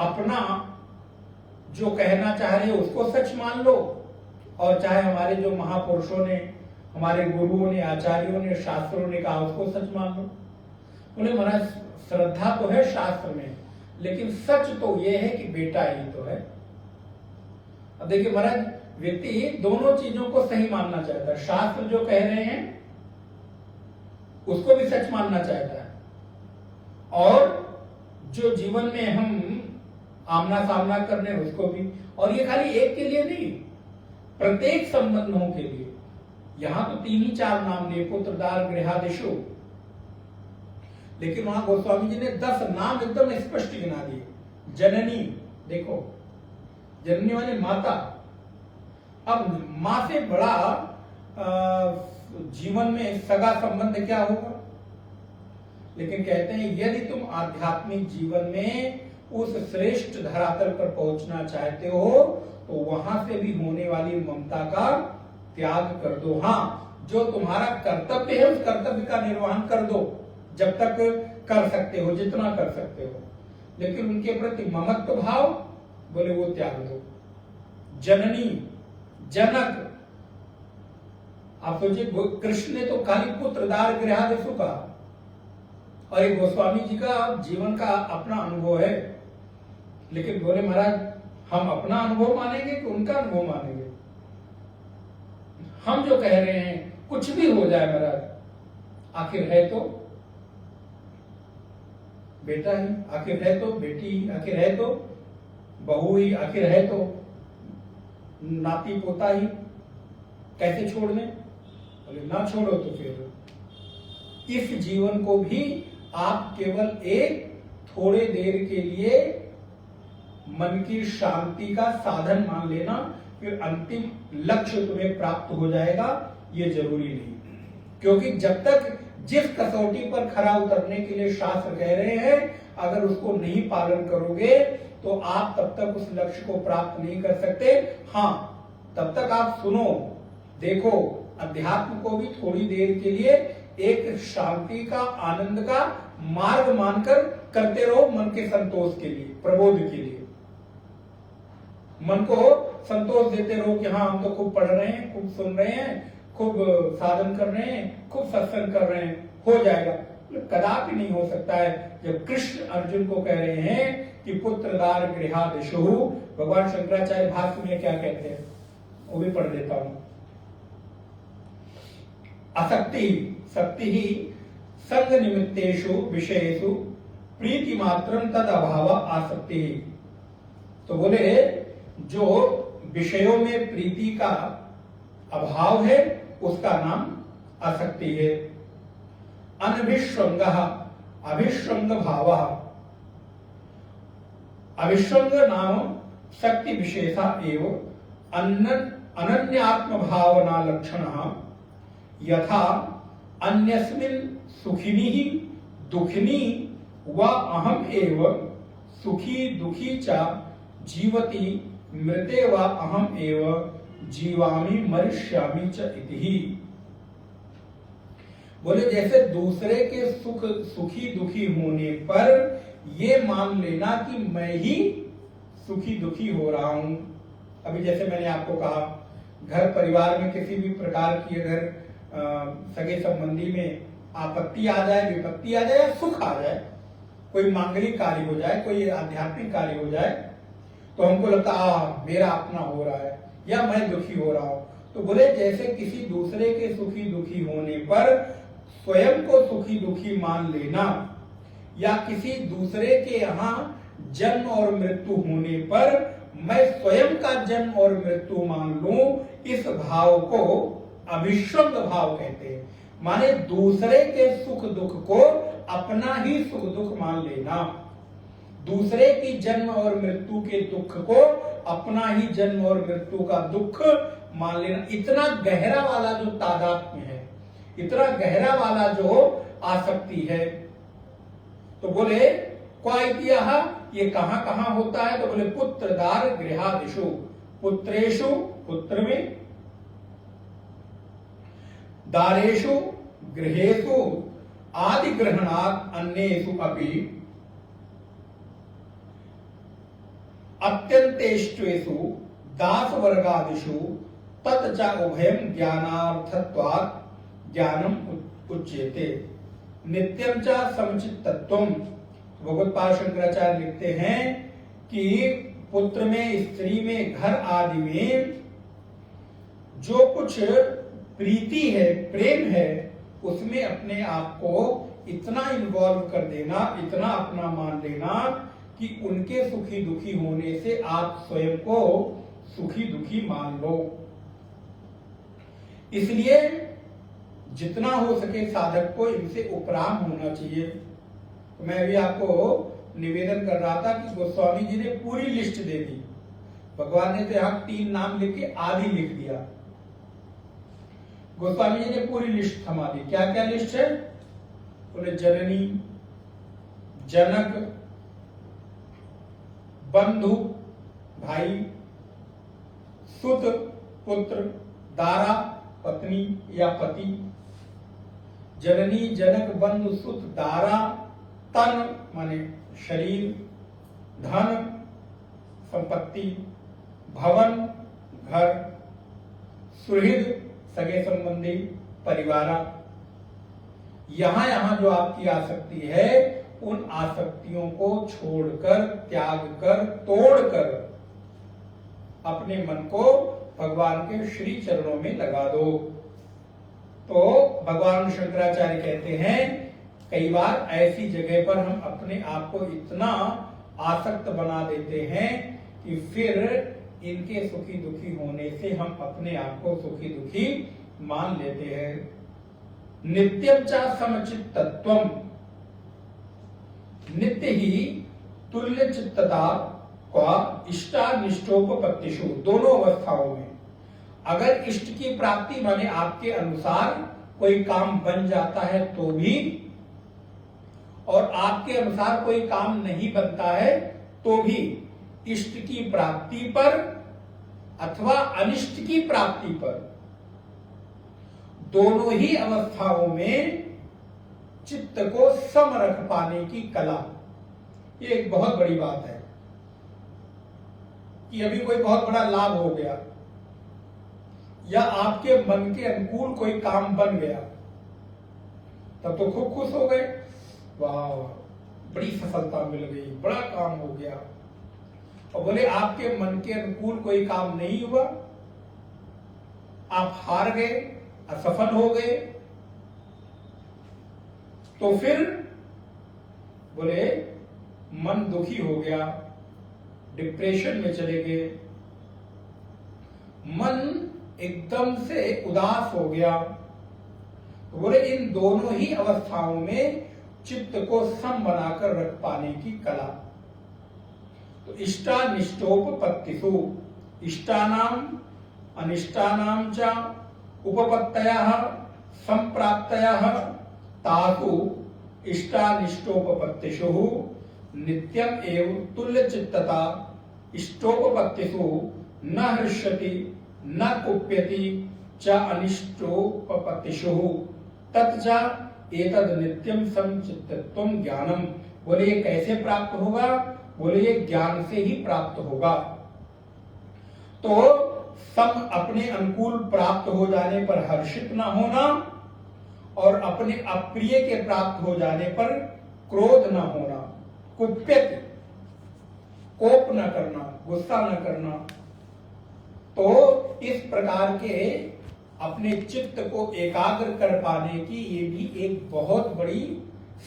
अपना जो कहना चाह रहे हो उसको सच मान लो, और चाहे हमारे जो महापुरुषों ने, हमारे गुरुओं ने, आचार्यों ने, शास्त्रों ने कहा उसको सच मान लो। उन्हें महाराज श्रद्धा तो है शास्त्र में, लेकिन सच तो यह है कि बेटा ही तो है। अब देखिए महाराज, व्यक्ति दोनों चीजों को सही मानना चाहता है। शास्त्र जो कह रहे हैं उसको भी सच मानना चाहता है, और जो जीवन में हम आमना सामना करने उसको भी। और ये खाली एक के लिए नहीं, प्रत्येक संबंधों के लिए। यहां तो 3 ही 4 नाम लिए, पुत्र दार गृहादिशु, लेकिन वहां गोस्वामी जी ने 10 नाम एकदम स्पष्ट गिना दिए। जननी, देखो जननी माने माता। अब मां से बड़ा जीवन में सगा संबंध क्या होगा? लेकिन कहते हैं यदि तुम आध्यात्मिक जीवन में उस श्रेष्ठ धरातल पर पहुंचना चाहते हो तो वहां से भी होने वाली ममता का त्याग कर दो। हाँ, जो तुम्हारा कर्तव्य है उस कर्तव्य का निर्वहन कर दो, जब तक कर सकते हो, जितना कर सकते हो, लेकिन उनके प्रति ममत्व भाव बोले वो त्याग दो। जननी, जनक, आप सोचिए कृष्ण ने तो खाली पुत्र दार गृहादिशु कहा, और ये गोस्वामी जी का जीवन का अपना अनुभव है। लेकिन बोले महाराज हम अपना अनुभव मानेंगे कि उनका अनुभव मानेंगे? हम जो कह रहे हैं कुछ भी हो जाए महाराज, आखिर है तो बेटा ही, आखिर है तो बेटी, आखिर है तो बहू ही, आखिर है तो नाती पोता ही, कैसे छोड़ दें? बोले ना छोड़ो तो फिर इस जीवन को भी आप केवल एक थोड़े देर के लिए मन की शांति का साधन मान लेना, फिर अंतिम लक्ष्य तुम्हें प्राप्त हो जाएगा, ये जरूरी नहीं। क्योंकि जब तक जिस कसौटी पर खरा उतरने के लिए शास्त्र कह रहे हैं, अगर उसको नहीं पालन करोगे तो आप तब तक उस लक्ष्य को प्राप्त नहीं कर सकते। हाँ, तब तक आप सुनो, देखो, अध्यात्म को भी थोड़ी देर के लिए एक शांति का, आनंद का मार्ग मानकर करते रहो, मन के संतोष के लिए, प्रबोध के लिए। मन को संतोष देते रहो कि हाँ हम तो खूब पढ़ रहे हैं, खूब सुन रहे हैं, खूब साधन कर रहे हैं, खूब सत्संग कर रहे हैं, हो जाएगा। कदापि नहीं हो सकता है। जब कृष्ण अर्जुन को कह रहे हैं कि पुत्रदार गृहादिशु, भगवान शंकराचार्य भाष्य में क्या कहते हैं वो भी पढ़ देता हूं। असक्ति, शक्ति ही संग निमित्तेषु विषयेषु प्रीति मात्रम तद अभाव आसक्ति। तो बोले जो विषयों में प्रीति का अभाव है उसका नाम आसक्ति है। अनभिष्वंग, अभिष्वंग भाव, अभिष्वंग नाम शक्ति विशेषा एवं अनन्यात्म भावना लक्षण यथा अन्यस्मिन् सुखिनी ही दुखिनी व अहम एव सुखी दुखी च जीवति मृते व अहम एव जीवामि मरिष्यामि च इति। बोले जैसे दूसरे के सुख सुखी दुखी होने पर ये मान लेना कि मैं ही सुखी दुखी हो रहा हूं। अभी जैसे मैंने आपको कहा, घर परिवार में किसी भी प्रकार की अगर सगे संबंधी में आपत्ति आ जाए, विपत्ति आ जाए या सुख आ जाए, कोई मांगलिक कार्य हो जाए, कोई आध्यात्मिक कार्य हो जाए, तो हमको लगता मेरा अपना हो रहा है या मैं दुखी हो रहा हूं। तो बोले जैसे किसी दूसरे के सुखी दुखी होने पर स्वयं को सुखी दुखी मान लेना, या किसी दूसरे के यहाँ जन्म और मृत्यु होने पर मैं स्वयं का जन्म और मृत्यु मान लूं, इस भाव को अभिष्वंग भाव कहते हैं। माने दूसरे के सुख दुख को अपना ही सुख दुख मान लेना, दूसरे की जन्म और मृत्यु के दुख को अपना ही जन्म और मृत्यु का दुख मान लेना। इतना गहरा वाला जो तादात्म्य है, इतना गहरा वाला जो आसक्ति है। तो बोले क्वाइतियः, ये कहां कहां होता है? तो बोले पुत्रदार गृहादिषु, पुत्रेषु पुत्र में, दारेषु गृहेषु, आदि ग्रहणात् अन्येषु अपि अत्यंतेष्वेषु दास वर्गादिषु तत् च उभयं ज्ञानार्थत्वात् ज्ञानम उच्यते नित्यम च समचित्तत्वम। भगवत्पाद शंकराचार्य लिखते हैं कि पुत्र में, स्त्री में, घर आदि में जो कुछ प्रीति है, प्रेम है, उसमें अपने आप को इतना इन्वॉल्व कर देना, इतना अपना मान लेना कि उनके सुखी दुखी होने से आप स्वयं को सुखी दुखी मान लो। इसलिए जितना हो सके साधक को इनसे उपराम होना चाहिए। तो मैं अभी आपको निवेदन कर रहा था कि गोस्वामी जी ने पूरी लिस्ट दे दी। भगवान ने तो यहां 3 नाम लिख के आदि लिख दिया। गोस्वामी जी ने पूरी लिस्ट थमा दी। क्या क्या लिस्ट है? बोले जननी, जनक, बंधु भाई, सुत पुत्र, दारा पत्नी या पति। जननी, जनक, बंधु, सुत, दारा, तन माने शरीर, धन संपत्ति, भवन घर, सुहृद सगे संबंधी, परिवार। यहां यहां जो आपकी आसक्ति है, उन आसक्तियों को छोड़कर, त्याग कर, तोड़कर अपने मन को भगवान के श्री चरणों में लगा दो। तो भगवान शंकराचार्य कहते हैं कई बार ऐसी जगह पर हम अपने आप को इतना आसक्त बना देते हैं कि फिर इनके सुखी दुखी होने से हम अपने आप को सुखी दुखी मान लेते हैं। नित्यम च समचित्तत्वम, नित्य ही तुल्य चित्तता का इष्टानिष्टोपपत्तिषु, दोनों अवस्थाओं में अगर इष्ट की प्राप्ति माने आपके अनुसार कोई काम बन जाता है तो भी, और आपके अनुसार कोई काम नहीं बनता है तो भी, इष्ट की प्राप्ति पर अथवा अनिष्ट की प्राप्ति पर, दोनों ही अवस्थाओं में चित्त को सम रख पाने की कला, ये एक बहुत बड़ी बात है। कि अभी कोई बहुत बड़ा लाभ हो गया या आपके मन के अनुकूल कोई काम बन गया, तब तो खूब खुश हो गए, वाह बड़ी सफलता मिल गई, बड़ा काम हो गया। और बोले आपके मन के अनुकूल कोई काम नहीं हुआ, आप हार गए, असफल हो गए, तो फिर बोले मन दुखी हो गया, डिप्रेशन में चले गए, मन एकदम से उदास हो गया। तो बोले इन दोनों ही अवस्थाओं में चित्त को सम बनाकर रख पाने की कला। तो इष्टानिष्टोपपत्तिषु, इष्टानाम अनिष्टानाम च उपपत्तयः संप्राप्तयः तासु इष्टानिष्टोपपत्तिषु नित्यम एव तुल्य चित्तता इष्टोपपत्तिषु न हृष्यति न कुप्यति च अनिष्टोपपत्तिषु तच्च एतद् नित्यम समचित्तत्वं ज्ञानम। बोले ये कैसे प्राप्त होगा? बोले ये ज्ञान से ही प्राप्त होगा। तो सम अपने अनुकूल प्राप्त हो जाने पर हर्षित न होना और अपने अप्रिय के प्राप्त हो जाने पर क्रोध न होना, कुप्यत कोप न करना, गुस्सा न करना। तो इस प्रकार के अपने चित्त को एकाग्र कर पाने की ये भी एक बहुत बड़ी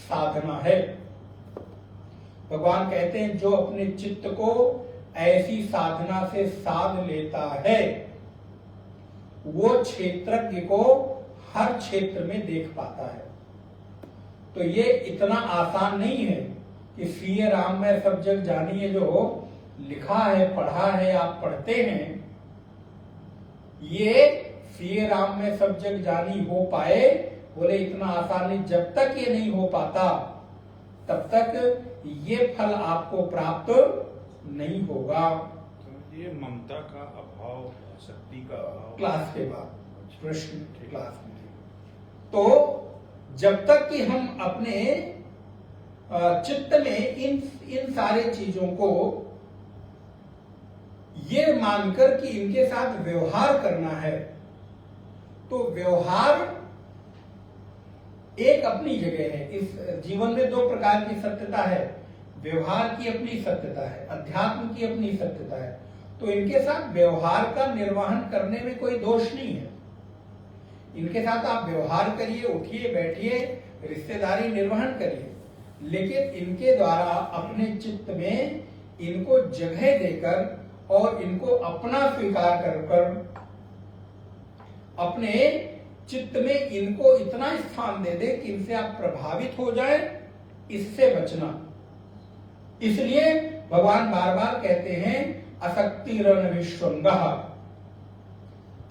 साधना है। भगवान कहते हैं जो अपने चित्त को ऐसी साधना से साध लेता है वो क्षेत्रज्ञ को हर क्षेत्र में देख पाता है। तो ये इतना आसान नहीं है कि सीए राम में सब जग जानिए, जो लिखा है, पढ़ा है, आप पढ़ते हैं, ये सिए राम में सब जग जानी हो पाए, बोले इतना आसानी जब तक ये नहीं हो पाता तब तक ये फल आपको प्राप्त नहीं होगा। तो ये ममता का अभाव, शक्ति का अभाव क्लास के बाद प्रश्न क्लास में। तो जब तक कि हम अपने चित्त में इन सारे चीजों को ये मानकर कि इनके साथ व्यवहार करना है, तो व्यवहार एक अपनी जगह है। इस जीवन में दो प्रकार की सत्यता है, व्यवहार की अपनी सत्यता है, अध्यात्म की अपनी सत्यता है। तो इनके साथ व्यवहार का निर्वहन करने में कोई दोष नहीं है। इनके साथ आप व्यवहार करिए, उठिए बैठिए, रिश्तेदारी निर्वहन करिए, लेकिन इनके द्वारा अपने चित्त में इनको जगह देकर और इनको अपना स्वीकार कर अपने चित्त में इनको इतना स्थान दे दे कि इनसे आप प्रभावित हो जाए, इससे बचना। इसलिए भगवान बार बार कहते हैं असक्ति रन विश्वंगः,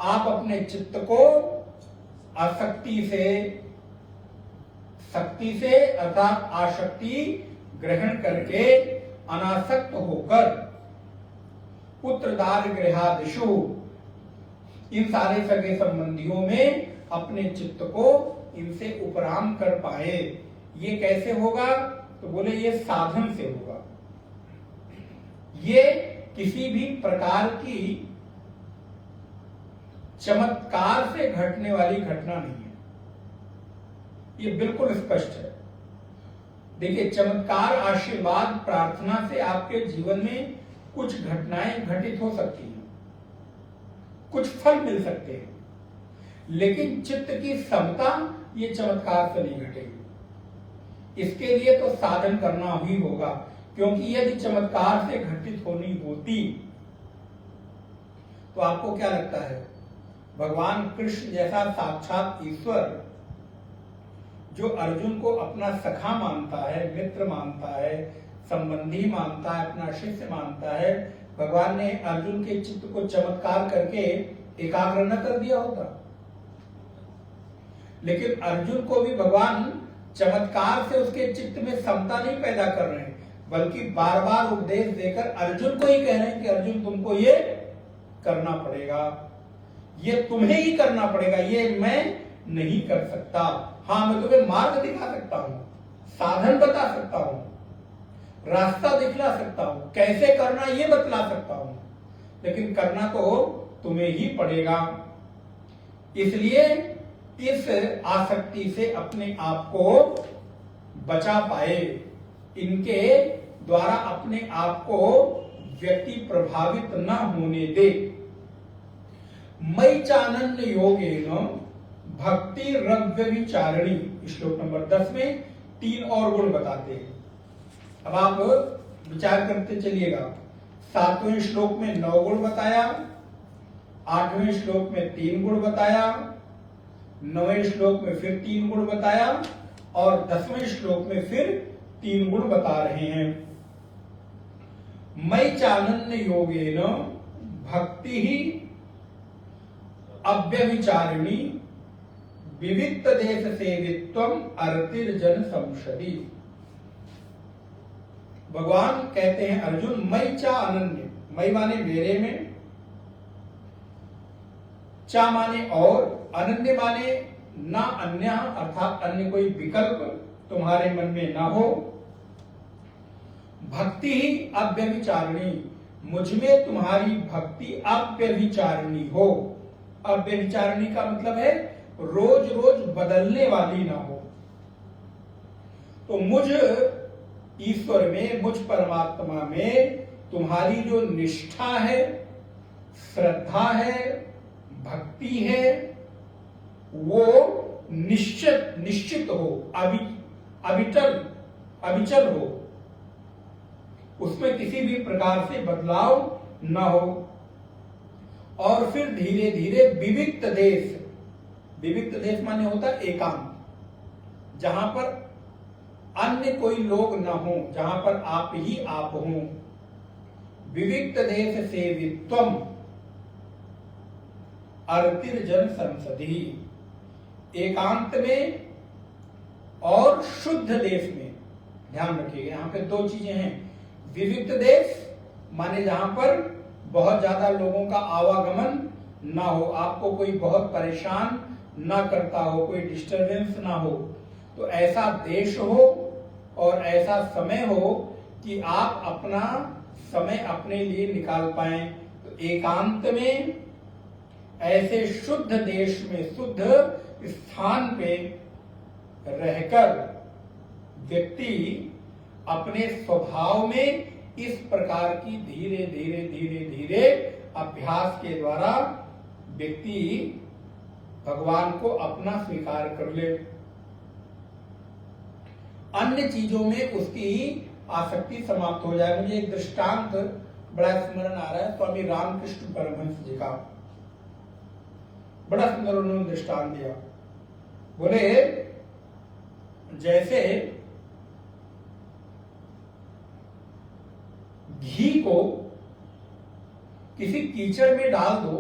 आप अपने चित्त को आसक्ति से, शक्ति से अर्थात आसक्ति ग्रहण करके अनासक्त होकर पुत्रदार गृहादिषु, इन सारे सगे संबंधियों में अपने चित्त को इनसे उपराम कर पाए। ये कैसे होगा? तो बोले ये साधन से होगा। ये किसी भी प्रकार की चमत्कार से घटने वाली घटना नहीं है, ये बिल्कुल स्पष्ट है। देखिए, चमत्कार आशीर्वाद प्रार्थना से आपके जीवन में कुछ घटनाएं घटित हो सकती हैं, कुछ फल मिल सकते हैं, लेकिन चित्त की समता ये चमत्कार से नहीं घटेगी। इसके लिए तो साधन करना ही होगा, क्योंकि यदि चमत्कार से घटित होनी होती तो आपको क्या लगता है, भगवान कृष्ण जैसा साक्षात ईश्वर जो अर्जुन को अपना सखा मानता है, मित्र मानता है, संबंधी मानता है, अपना शिष्य मानता है, भगवान ने अर्जुन के चित्त को चमत्कार करके एकाग्र न कर दिया होता? लेकिन अर्जुन को भी भगवान चमत्कार से उसके चित्त में समता नहीं पैदा कर रहे हैं, बल्कि बार बार उपदेश देकर अर्जुन को ही कह रहे हैं कि अर्जुन तुमको ये करना पड़ेगा, ये तुम्हें ही करना पड़ेगा, ये मैं नहीं कर सकता। हाँ, मैं तुम्हें मार्ग दिखा सकता हूं, साधन बता सकता हूं, रास्ता दिखला सकता हूं, कैसे करना ये बतला सकता हूं, लेकिन करना तो तुम्हें ही पड़ेगा। इसलिए इस आसक्ति से अपने आप को बचा पाए, इनके द्वारा अपने आप को व्यक्ति प्रभावित न होने दे। मयि चानन्य योगेन भक्ति रव्य विचारिणी, श्लोक नंबर 10 में 3 और गुण बताते हैं। अब आप विचार करते चलिएगा। 7वें श्लोक में 9 गुण बताया, 8वें श्लोक में 3 गुण बताया, 9वें श्लोक में फिर 3 गुण बताया और 10वें श्लोक में फिर 3 गुण बता रहे हैं। मयि चानन्य योगेन भक्ति ही अव्यभिचारिणी विविक्त देश सेवित्वम अर्तिर्जन संशदि। भगवान कहते हैं अर्जुन मयि चा अनन्य, मयि माने मेरे में, चा माने और, अनन्य माने ना अन्य अर्थात अन्य कोई विकल्प तुम्हारे मन में ना हो। भक्ति ही अव्यभिचारिणी, मुझमें तुम्हारी भक्ति अव्यभिचारिणी हो। अव्यभिचारिणी का मतलब है रोज रोज बदलने वाली ना हो। तो मुझ ईश्वर में, मुझ परमात्मा में तुम्हारी जो निष्ठा है, श्रद्धा है, भक्ति है, वो निश्चित हो, अविचल हो, उसमें किसी भी प्रकार से बदलाव न हो। और फिर धीरे धीरे विविक्त देश, विविक्त देश माने होता है एकांत, जहां पर अन्य कोई लोग न हो, जहां पर आप ही आप हो। विविक्त देश सेवित्वम अर्तिर्जन संसदि, एकांत में और शुद्ध देश में। ध्यान रखिएगा यहाँ पे दो चीजें हैं। विविध देश माने जहां पर बहुत ज्यादा लोगों का आवागमन ना हो, आपको कोई बहुत परेशान ना करता हो, कोई डिस्टरबेंस ना हो, तो ऐसा देश हो और ऐसा समय हो कि आप अपना समय अपने लिए निकाल पाए। तो एकांत में ऐसे शुद्ध देश में, शुद्ध स्थान पे रहकर व्यक्ति अपने स्वभाव में इस प्रकार की धीरे धीरे धीरे धीरे अभ्यास के द्वारा व्यक्ति भगवान को अपना स्वीकार कर ले, अन्य चीजों में उसकी आसक्ति समाप्त हो जाए। मुझे एक दृष्टांत बड़ा स्मरण आ रहा है, स्वामी रामकृष्ण परमहंस जी का, बड़ा सुंदर उन्होंने दृष्टांत दिया। बोले जैसे घी को किसी कीचड़ में डाल दो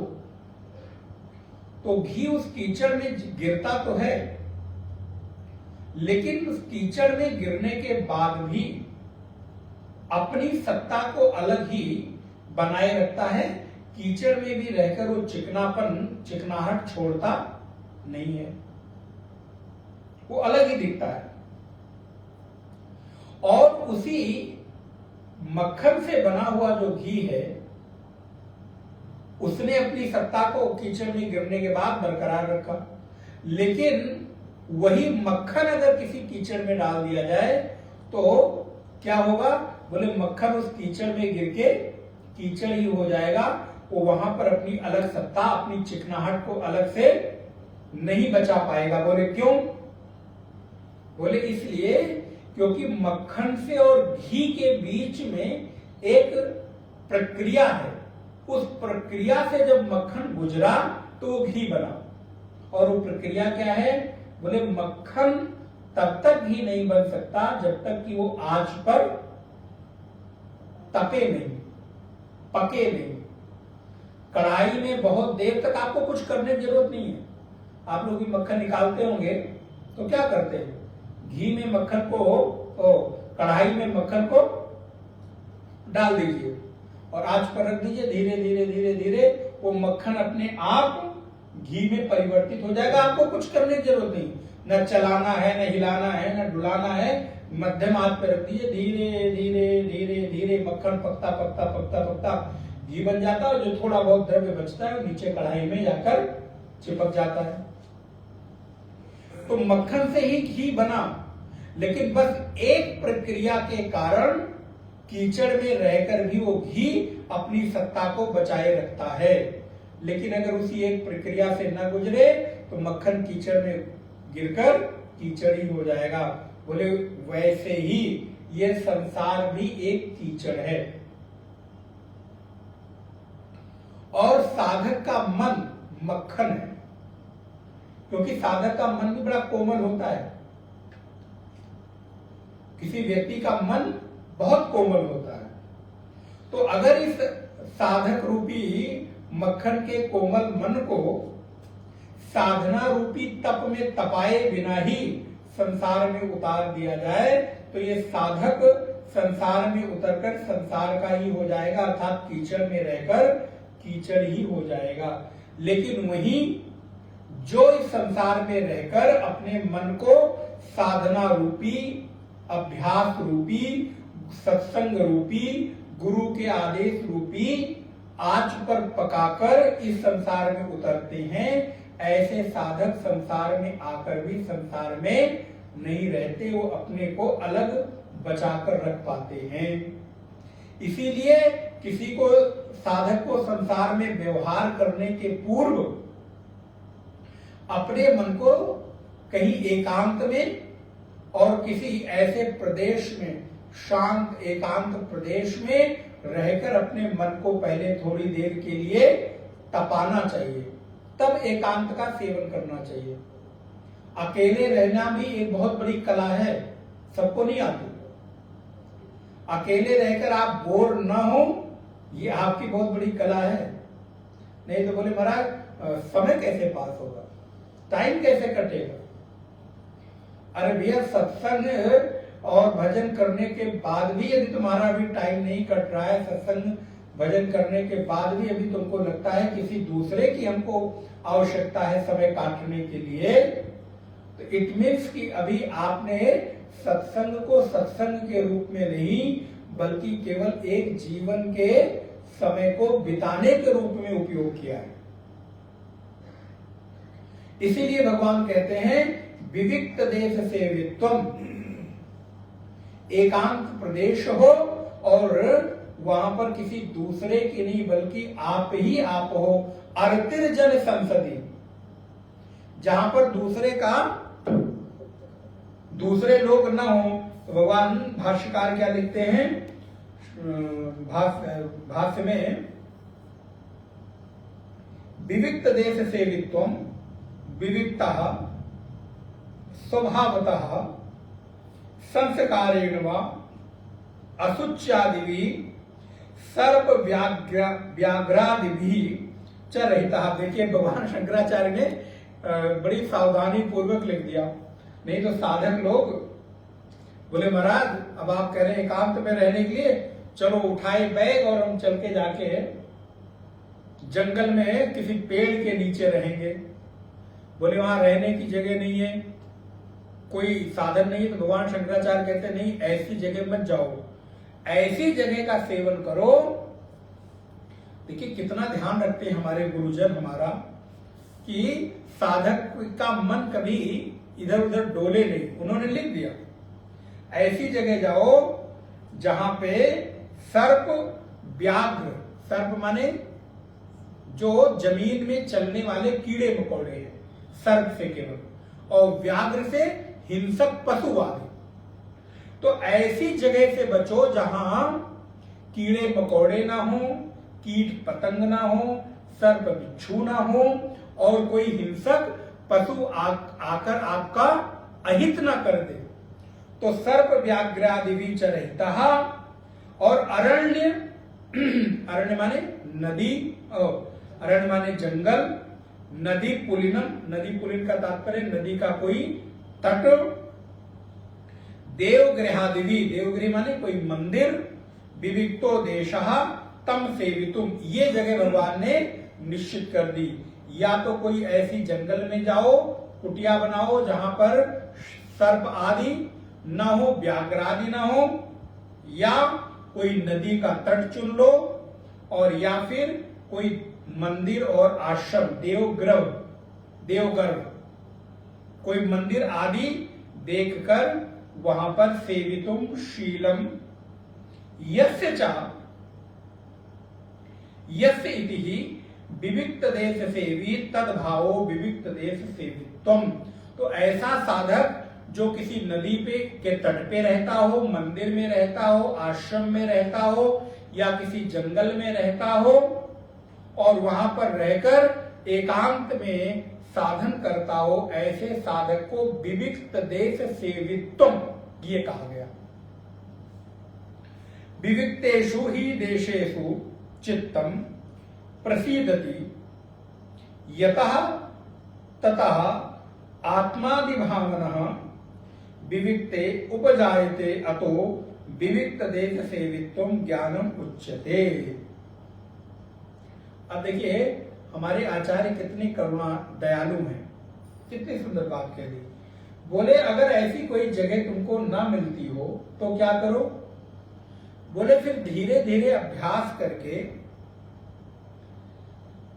तो घी उस कीचड़ में गिरता तो है, लेकिन उस कीचड़ में गिरने के बाद भी अपनी सत्ता को अलग ही बनाए रखता है। कीचड़ में भी रहकर वो चिकनाहट छोड़ता नहीं है, वो अलग ही दिखता है। और उसी मक्खन से बना हुआ जो घी है, उसने अपनी सत्ता को कीचड़ में गिरने के बाद बरकरार रखा, लेकिन वही मक्खन अगर किसी कीचड़ में डाल दिया जाए तो क्या होगा? बोले मक्खन उस कीचड़ में गिर के कीचड़ ही हो जाएगा, वो वहां पर अपनी अलग सत्ता, अपनी चिकनाहट को अलग से नहीं बचा पाएगा। बोले क्यों? बोले इसलिए क्योंकि मक्खन से और घी के बीच में एक प्रक्रिया है, उस प्रक्रिया से जब मक्खन गुजरा तो वो घी बना। और वो प्रक्रिया क्या है? बोले मक्खन तब तक घी नहीं बन सकता जब तक कि वो आंच पर तपे नहीं, पके नहीं। कढ़ाई में बहुत देर तक आपको कुछ करने की जरूरत नहीं है। आप लोग भी मक्खन निकालते होंगे तो क्या करते हैं? घी में मक्खन को, कढ़ाई में मक्खन को डाल दीजिए और आंच पर रख दीजिए। धीरे धीरे धीरे धीरे वो मक्खन अपने आप घी में परिवर्तित हो जाएगा। आपको कुछ करने की जरूरत नहीं, न चलाना है, न हिलाना है, न डुलाना है। मध्यम आंच पर रख दीजिए, धीरे धीरे धीरे धीरे मक्खन पकता पकता पकता पकता घी बन जाता है। और जो थोड़ा बहुत द्रव्य बचता है वो नीचे कढ़ाई में जाकर चिपक जाता है। तो मक्खन से ही घी बना, लेकिन बस एक प्रक्रिया के कारण कीचड़ में रहकर भी वो घी अपनी सत्ता को बचाए रखता है। लेकिन अगर उसी एक प्रक्रिया से न गुजरे तो मक्खन कीचड़ में गिरकर कीचड़ ही हो जाएगा। बोले वैसे ही ये संसार भी एक कीचड़ है। और साधक का मन मक्खन है, क्योंकि साधक का मन भी बड़ा कोमल होता है। किसी व्यक्ति का मन बहुत कोमल होता है। तो अगर इस साधक रूपी मक्खन के कोमल मन को साधना रूपी तप में तपाए बिना ही संसार में उतार दिया जाए तो ये साधक संसार में उतरकर संसार का ही हो जाएगा, अर्थात कीचड़ में रहकर कीचड़ ही हो जाएगा। लेकिन वही जो इस संसार में रहकर अपने मन को साधना रूपी, अभ्यास रूपी, सत्संग रूपी, गुरु के आदेश रूपी आंच पर पकाकर इस संसार में उतरते हैं, ऐसे साधक संसार में आकर भी संसार में नहीं रहते, वो अपने को अलग बचाकर रख पाते हैं। इसीलिए किसी को, साधक को संसार में व्यवहार करने के पूर्व अपने मन को कहीं एकांत में और किसी ऐसे प्रदेश में, शांत एकांत प्रदेश में रहकर अपने मन को पहले थोड़ी देर के लिए तपाना चाहिए, तब एकांत का सेवन करना चाहिए। अकेले रहना भी एक बहुत बड़ी कला है, सबको नहीं आती। अकेले रहकर आप बोर न हो, ये आपकी बहुत बड़ी कला है। नहीं तो बोले महाराज समय कैसे पास होगा, टाइम कैसे कटेगा। अरे भैया, सत्संग और भजन करने के बाद भी यदि तुम्हारा अभी टाइम नहीं कट रहा है, सत्संग भजन करने के बाद भी अभी तुमको लगता है किसी दूसरे की हमको आवश्यकता है समय काटने के लिए, तो इट मीन्स कि अभी आपने सत्संग को सत्संग के रूप में नहीं बल्कि केवल एक जीवन के समय को बिताने के रूप में उपयोग किया है। इसीलिए भगवान कहते हैं विविक्त देश सेवित्वम, एकांत प्रदेश हो और वहां पर किसी दूसरे की नहीं बल्कि आप ही आप हो। अर्तिर जन संसदी, जहां पर दूसरे लोग न हो। तो भगवान भाष्यकार क्या लिखते हैं भाष्य में, विविक्त देश सेवित्वम विविक्तः स्वभावतः संस्कारेण वा अशुच्यादिभि सर्प व्याघ्रादिभि च रहितः। देखिए भगवान शंकराचार्य ने बड़ी सावधानी पूर्वक लिख दिया, नहीं तो साधक लोग बोले महाराज अब आप कह रहे हैं एकांत में रहने के लिए, चलो उठाए बैग और हम चल के जाके जंगल में किसी पेड़ के नीचे रहेंगे। बोले वहां रहने की जगह नहीं है, कोई साधन नहीं है। तो भगवान शंकराचार्य कहते नहीं, ऐसी जगह मत जाओ, ऐसी जगह का सेवन करो। देखिए कितना ध्यान रखते हैं हमारे गुरुजन हमारा कि साधक का मन कभी इधर उधर डोले नहीं। उन्होंने लिख दिया ऐसी जगह जाओ जहां पे सर्प व्याघ्र, सर्प माने जो जमीन में चलने वाले कीड़े मकोड़े हैं, सर्प से केवल, और व्याघ्र से हिंसक पशु आदि। तो ऐसी जगह से बचो जहां कीड़े मकोड़े ना हो, कीट पतंग ना हो, सर्प बिच्छू ना हो और कोई हिंसक पशु आकर आपका अहित ना कर दे। तो सर्प व्याघ्रादि च रहितः, और अरण्य, अरण्य माने नदी, अरण्य माने जंगल, नदी पुलिनम, नदी पुलिन का तात्पर्य नदी का कोई तट, देवगृहादि, देवगृह माने कोई मंदिर, विविक्तो देशः तम सेवितुम, ये जगह भगवान ने निश्चित कर दी। या तो कोई ऐसी जंगल में जाओ, कुटिया बनाओ जहां पर सर्प आदि ना हो, व्याघ्र आदि ना हो, या कोई नदी का तट चुन लो, और या फिर कोई मंदिर और आश्रम, देवगर्भ कोई मंदिर आदि देखकर वहां पर सेवितुम शीलम यस्य च यस्य इति ही विविक्त देश सेवी तद भावो विविक्त देश सेवित्वम। तो ऐसा साधक जो किसी नदी पे के तट पे रहता हो, मंदिर में रहता हो, आश्रम में रहता हो या किसी जंगल में रहता हो और वहां पर रहकर एकांत में साधन करता हो, ऐसे साधक को विविक्त देश सेवित्वम ये कहा गया। विविक्तेषु ही देशेषु चित्तम प्रसीदति यतः ततः आत्मादि भावनः विविक्ते उपजायते अतो विविक्त देश सेवित्वम ज्ञानम उच्यते। अब देखिए हमारे आचार्य कितनी करुणा दयालु हैं, कितनी सुंदर बात कह दी। बोले अगर ऐसी कोई जगह तुमको ना मिलती हो तो क्या करो? बोले फिर धीरे धीरे अभ्यास करके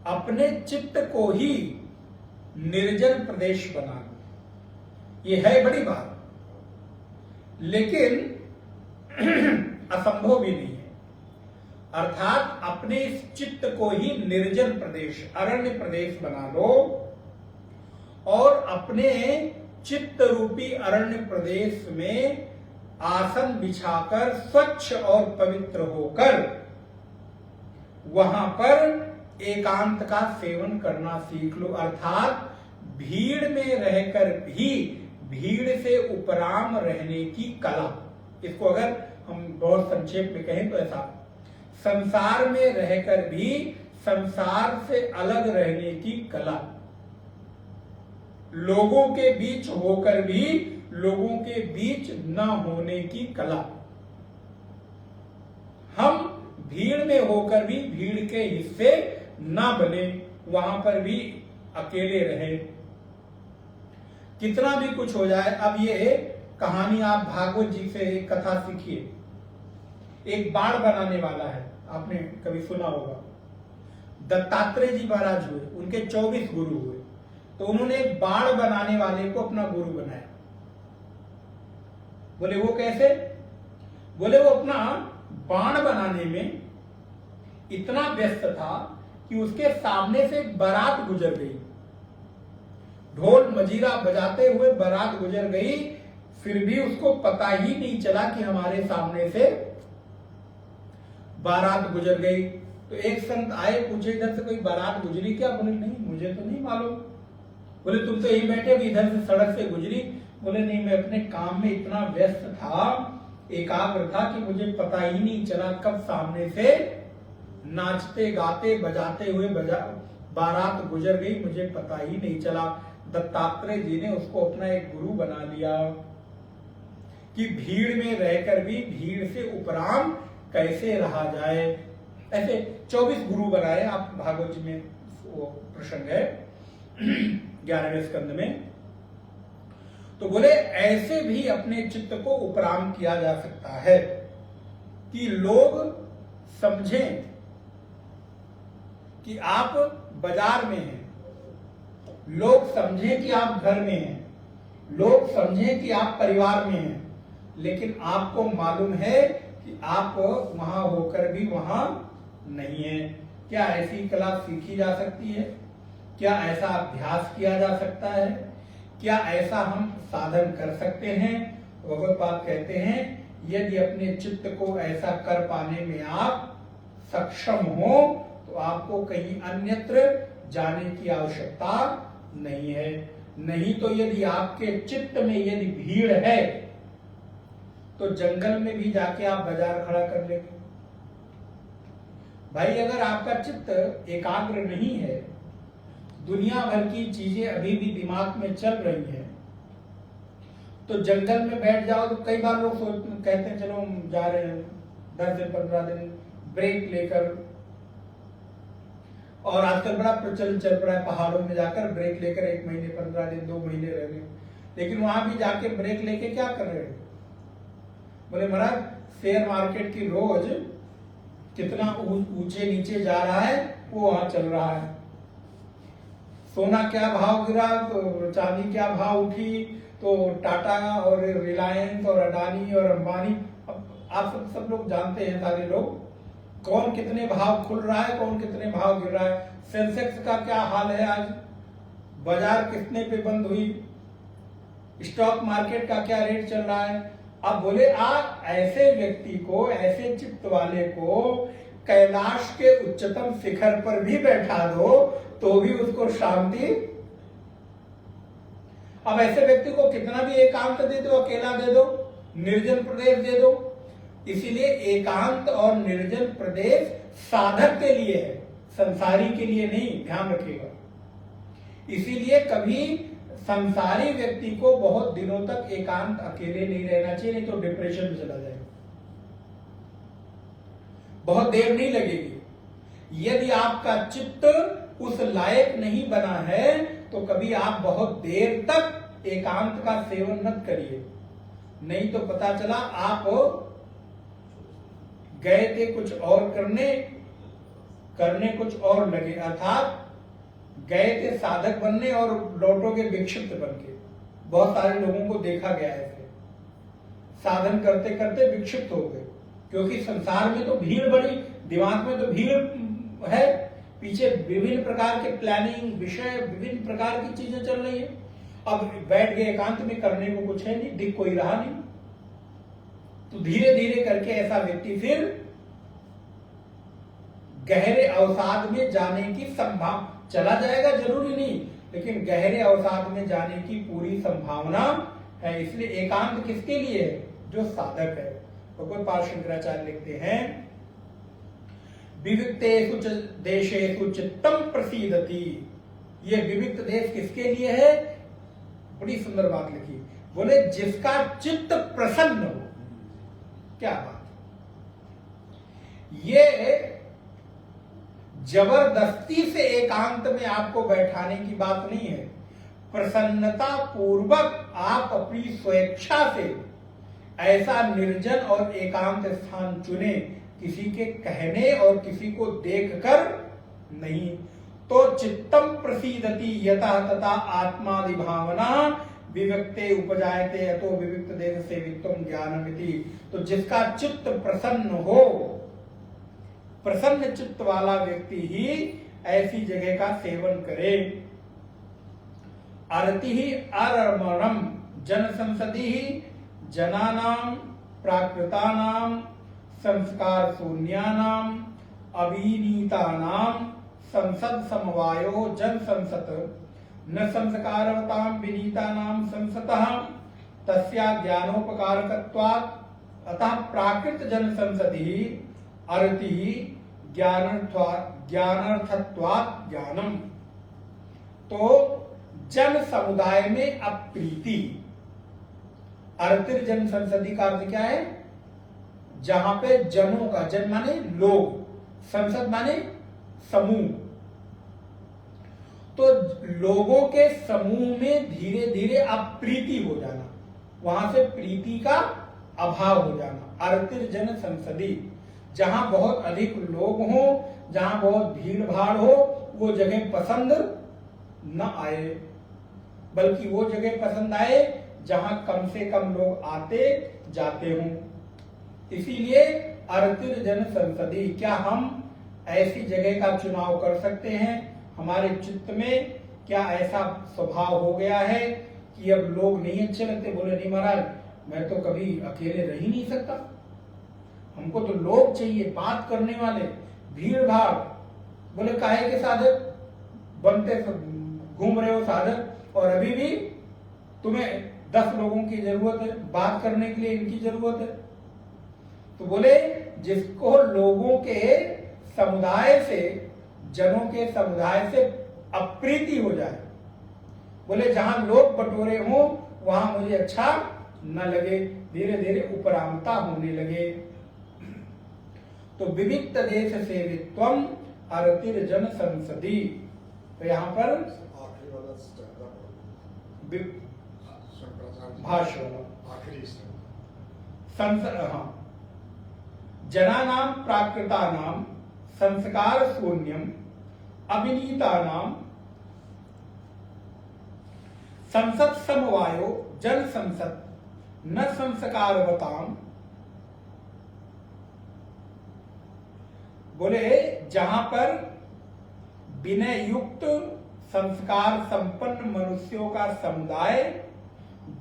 अपने चित्त को ही निर्जन प्रदेश बना लो। ये है बड़ी बात, लेकिन असंभव भी नहीं है। अर्थात अपने इस चित्त को ही निर्जन प्रदेश, अरण्य प्रदेश बना लो और अपने चित्त रूपी अरण्य प्रदेश में आसन बिछाकर स्वच्छ और पवित्र होकर वहां पर एकांत का सेवन करना सीख लो। अर्थात भीड़ में रहकर भी भीड़ से उपराम रहने की कला। इसको अगर हम बहुत संक्षेप में कहें तो ऐसा, संसार में रहकर भी संसार से अलग रहने की कला, लोगों के बीच होकर भी लोगों के बीच न होने की कला। हम भीड़ में होकर भी भीड़ के हिस्से ना बने, वहां पर भी अकेले रहे। कितना भी कुछ हो जाए, अब ये कहानी आप भागवत जी से एक कथा सीखिए। एक बाण बनाने वाला है, आपने कभी सुना होगा। दत्तात्रेय जी महाराज हुए, उनके 24 गुरु हुए, तो उन्होंने एक बाण बनाने वाले को अपना गुरु बनाया। बोले वो कैसे? बोले वो अपना बाण बनाने में इतना व्यस्त था कि उसके सामने से एक बारात गुजर गई, ढोल मजीरा बजाते हुए बारात गुजर गई, फिर भी उसको पता ही नहीं चला कि हमारे सामने से बारात गुजर गई। तो एक संत आए, पूछे इधर से कोई बारात गुजरी क्या? बोले नहीं, मुझे तो नहीं मालूम। बोले तुम तो यही बैठे, इधर से सड़क से गुजरी? बोले नहीं, मैं अपने काम में इतना व्यस्त था, एकाग्र था कि मुझे पता ही नहीं चला कब सामने से नाचते गाते बजाते हुए बारात गुजर गई, मुझे पता ही नहीं चला। दत्तात्रेय जी ने उसको अपना एक गुरु बना लिया कि भीड़ में रहकर भी भीड़ से उपराम कैसे रहा जाए। ऐसे 24 गुरु बनाए, आप भागवत जी में वो प्रसंग है 11वें स्कंद में। तो बोले ऐसे भी अपने चित्त को उपराम किया जा सकता है कि लोग समझें कि आप बाजार में हैं, लोग समझें कि आप घर में हैं, लोग समझें कि आप परिवार में हैं, लेकिन आपको मालूम है कि आप वहां होकर भी वहां नहीं है। क्या ऐसी कला सीखी जा सकती है? क्या ऐसा अभ्यास किया जा सकता है? क्या ऐसा हम साधन कर सकते हैं? भगवत्पाद कहते हैं यदि अपने चित्त को ऐसा कर पाने में आप सक्षम हो तो आपको कहीं अन्यत्र जाने की आवश्यकता नहीं है। नहीं तो यदि आपके चित्त में यदि भीड़ है तो जंगल में भी जाके आप बाजार खड़ा कर लेंगे। भाई अगर आपका चित्त एकाग्र नहीं है, दुनिया भर की चीजें अभी भी दिमाग में चल रही हैं, तो जंगल में बैठ जाओ। तो कई बार लोग कहते हैं चलो हम जा रहे हैं 10 दिन 15 दिन ब्रेक लेकर, और आजकल बड़ा प्रचलन चल रहा है पहाड़ों में जाकर ब्रेक लेकर 1 महीने 15 दिन 2 महीने रहने। लेकिन वहां भी जाके ब्रेक लेके क्या कर रहे हो? बोले महाराज शेयर मार्केट की रोज कितना ऊंचे नीचे जा रहा है वो वहां चल रहा है। सोना क्या भाव गिरा तो चांदी क्या भाव उठी, तो टाटा और रिलायंस और अडानी और अंबानी, अब आप सब लोग जानते हैं, सारे लोग, कौन कितने भाव खुल रहा है, कौन कितने भाव गिर रहा है। सेंसेक्स का क्या हाल है आज, बाजार कितने पे बंद हुई, स्टॉक मार्केट का क्या रेट चल रहा है। अब बोले आप ऐसे व्यक्ति को, ऐसे चित्त वाले को कैलाश के उच्चतम शिखर पर भी बैठा दो तो भी उसको शांति। अब ऐसे व्यक्ति को कितना भी एकांत दे दो, अकेला दे दो, निर्जन प्रदेश दे दो। इसीलिए एकांत और निर्जन प्रदेश साधक के लिए है, संसारी के लिए नहीं, ध्यान रखिएगा। इसीलिए कभी संसारी व्यक्ति को बहुत दिनों तक एकांत अकेले नहीं रहना चाहिए, नहीं तो डिप्रेशन में चला जाएगा। बहुत देर नहीं लगेगी। यदि आपका चित्त उस लायक नहीं बना है तो कभी आप बहुत देर तक एकांत का सेवन मत करिए, नहीं तो पता चला आप गए थे कुछ और करने कुछ और लगे, अर्थात गए थे साधक बनने और लौटोगे विक्षिप्त बनके। बहुत सारे लोगों को देखा गया है ऐसे, साधन करते करते विक्षिप्त हो गए, क्योंकि संसार में तो भीड़ बड़ी, दिमाग में तो भीड़ है, पीछे विभिन्न प्रकार के प्लानिंग विषय, विभिन्न प्रकार की चीजें चल रही है। अब बैठ गए एकांत में, करने को कुछ है नहीं, दिख कोई रहा नहीं, तो धीरे धीरे करके ऐसा व्यक्ति फिर गहरे अवसाद में जाने की संभावना, चला जाएगा जरूरी नहीं, लेकिन गहरे अवसाद में जाने की पूरी संभावना है। इसलिए एकांत किसके लिए है? जो साधक है। भगवत्पाद शंकराचार्य लिखते हैं विविक्तेषु च देशेषु चित्तम प्रसीदति। ये विविक्त देश किसके लिए है? बड़ी सुंदर बात लिखी, बोले जिसका चित्त प्रसन्न हो। क्या बात! ये जबरदस्ती से एकांत में आपको बैठाने की बात नहीं है। प्रसन्नता पूर्वक आप अपनी स्वेच्छा से ऐसा निर्जन और एकांत स्थान चुने, किसी के कहने और किसी को देखकर नहीं। तो चित्तम प्रसीदति यतः तथा आत्मादि भावना विविक्ते उपजायते अतो विविक्त देश सेवित्वम ज्ञानमिति। तो जिसका चित्त प्रसन्न हो, प्रसन्न चित्त वाला व्यक्ति ही ऐसी जगह का सेवन करे। अर्ति ही अरमणम जन संसदि जनानाम प्राकृतानाम संस्कार शून्यानाम अविनीतानाम संसद समवायो जन संसत न संस्कारवताम विनीतानाम संसतः तस्या ज्ञानोपकारकत्वात् अतः प्राकृत जन संसदि अर्ति ज्ञानार्थत्वात् ज्ञानम। तो जन समुदाय में अप्रीति, अर्तिर जन संसदि का अर्थ क्या है? जहां पे जनों का, जन माने लोग, संसद माने समूह। तो लोगों के समूह में धीरे धीरे अप्रीति हो जाना, वहां से प्रीति का अभाव हो जाना। अर्तिर जन संसदि, जहां बहुत अधिक लोग हो, जहां बहुत भीड़ भाड़ हो, वो जगह पसंद न आए, बल्कि वो जगह पसंद आए जहां कम से कम लोग आते जाते हों। इसीलिए अर्तिर जन संसदि। क्या हम ऐसी जगह का चुनाव कर सकते हैं? हमारे चित्त में क्या ऐसा स्वभाव हो गया है कि अब लोग नहीं अच्छे लगते? बोले नहीं महाराज, मैं तो कभी अकेले रह ही नहीं सकता, हमको तो लोग चाहिए, बात करने वाले, भीड़ भाड़। बोले काहे के साधक बनते घूम रहे हो साधक, और अभी भी तुम्हें 10 लोगों की जरूरत है, बात करने के लिए इनकी जरूरत है। तो बोले जिसको लोगों के समुदाय से, जनों के समुदाय से अप्रीति हो जाए, बोले जहां लोग बटोरे हों वहां मुझे अच्छा न लगे, धीरे धीरे उपरामता होने लगे। तो विविक्त देश सेवित्वम अर्तिर जन संसदि। तो यहां पर भाष्य जनानाम प्राकृतानाम संस्कार शून्यम अविनीतानाम संसद समवायो जन संसद न संस्कारवताम। बोले जहां पर विनय युक्त संस्कार संपन्न मनुष्यों का समुदाय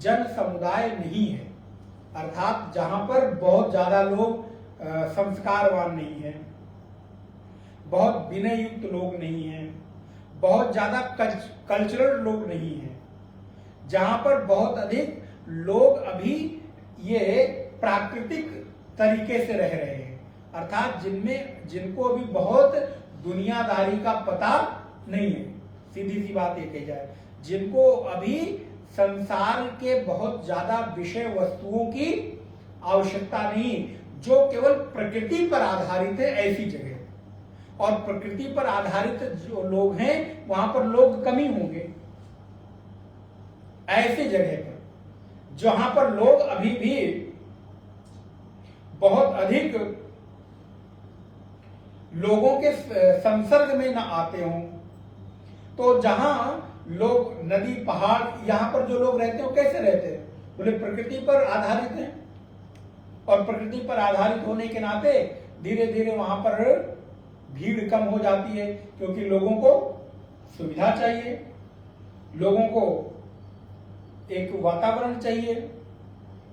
जन समुदाय नहीं है, अर्थात जहां पर बहुत ज्यादा लोग संस्कारवान नहीं है, बहुत विनय युक्त लोग नहीं है, बहुत ज्यादा कल्चरल लोग नहीं है, जहां पर बहुत अधिक लोग अभी ये प्राकृतिक तरीके से रह रहे हैं, अर्थात जिनको अभी बहुत दुनियादारी का पता नहीं है। सीधी सी बात ये कही जाए, जिनको अभी संसार के बहुत ज्यादा विषय वस्तुओं की आवश्यकता नहीं, जो केवल प्रकृति पर आधारित है, ऐसी जगह। और प्रकृति पर आधारित जो लोग हैं वहां पर लोग कम ही होंगे। ऐसी जगह पर जहां पर लोग अभी भी बहुत अधिक लोगों के संसर्ग में न आते हों, तो जहां लोग नदी पहाड़, यहां पर जो लोग रहते हैं वो कैसे रहते हैं? बोले प्रकृति पर आधारित हैं, और प्रकृति पर आधारित होने के नाते धीरे धीरे वहां पर भीड़ कम हो जाती है, क्योंकि लोगों को सुविधा चाहिए, लोगों को एक वातावरण चाहिए।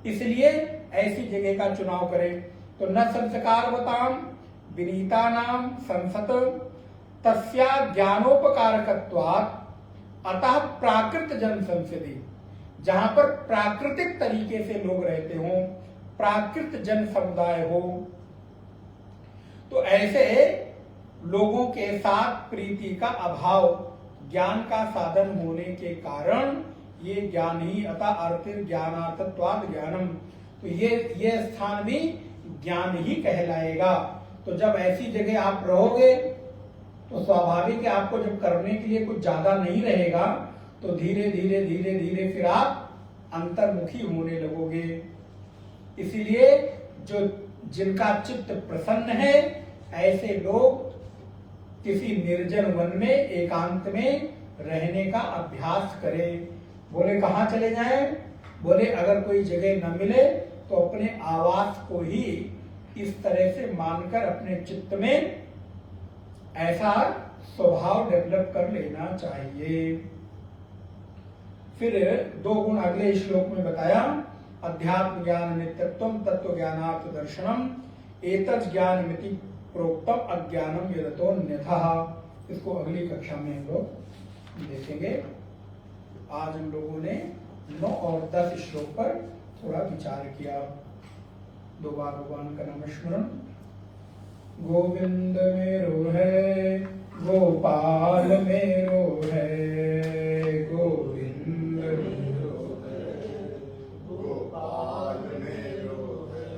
इसलिए ऐसी जगह का चुनाव करें। तो न संस्कारवताम विनीतानाम संसत तस्या ज्ञानोपकारकत्वात् अतः प्राकृत जन संसदि। जहां पर प्राकृतिक तरीके से लोग रहते हों, प्राकृत जन समुदाय हो, तो ऐसे लोगों के साथ प्रीति का अभाव, ज्ञान का साधन होने के कारण ये ज्ञान ही अतः अर्थिर ज्ञानार्थत्वाद ज्ञानम, तो ये स्थान भी ज्ञान ही कहलाएगा। तो जब ऐसी जगह आप रहोगे तो स्वाभाविक है आपको जब करने के लिए कुछ ज्यादा नहीं रहेगा तो धीरे धीरे धीरे धीरे फिर आप अंतर्मुखी होने लगोगे। इसीलिए जो जिनका चित्त प्रसन्न है ऐसे लोग किसी निर्जन वन में एकांत में रहने का अभ्यास करें। बोले कहाँ चले जाएं? बोले अगर कोई जगह न मिले तो अपने आवास को ही इस तरह से मानकर अपने चित्त में ऐसा स्वभाव डेवलप कर लेना चाहिए। फिर 2 गुण अगले श्लोक में बताया, अध्यात्म ज्ञान नित्यत्व तत्व ज्ञानार्थ दर्शनम एतत् ज्ञानमिति प्रोक्तम अज्ञानम यदतोन्यथः। इसको अगली कक्षा में हम लोग देखेंगे। आज हम लोगों ने 9 और 10 श्लोक पर थोड़ा विचार किया। 2 बार भगवान का नाम स्मरण। गोविंद मेरो है, गोपाल मेरो है, गोविंद मेरो है, गोपाल मेरो है,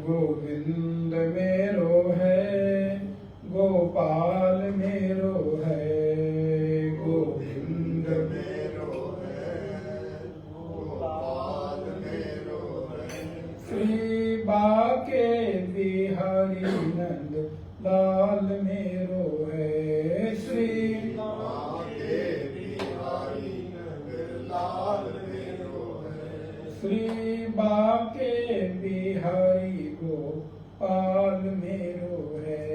गोविंद मेरो है, गोपाल मेरो है, गोविंद मेरो है, गोपाल मेरो है। श्री बाके बिहारी नंद लाल मेरो है, श्री बाके बिहारी नंद लाल मेरो है, श्री बाके बिहारी गोपाल मेरो है,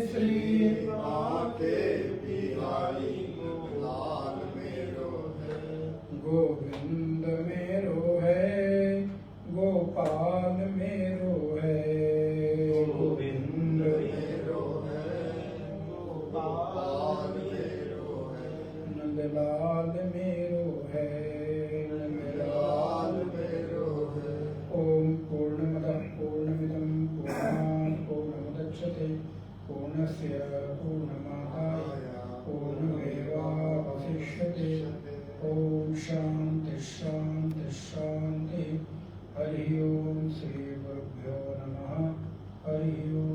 श्री बाके बिहारी लाल मेरो है, गोविंद मेरो है, गोपाल मेरो है, गोविंद मेरो है, गोपाल मेरो है, नंदलाल मेरो है, नंदलाल मेरो है। ओम पूर्णमदः पूर्णमिदं पूर्णात् पूर्णमुदच्यते पूर्णस्य पूर्णमादाय पूर्णमेवावशिष्यते। ओम शांति शांति शांति। हरि ओम। श्री गुरुभ्यो नमः। हरि ओम।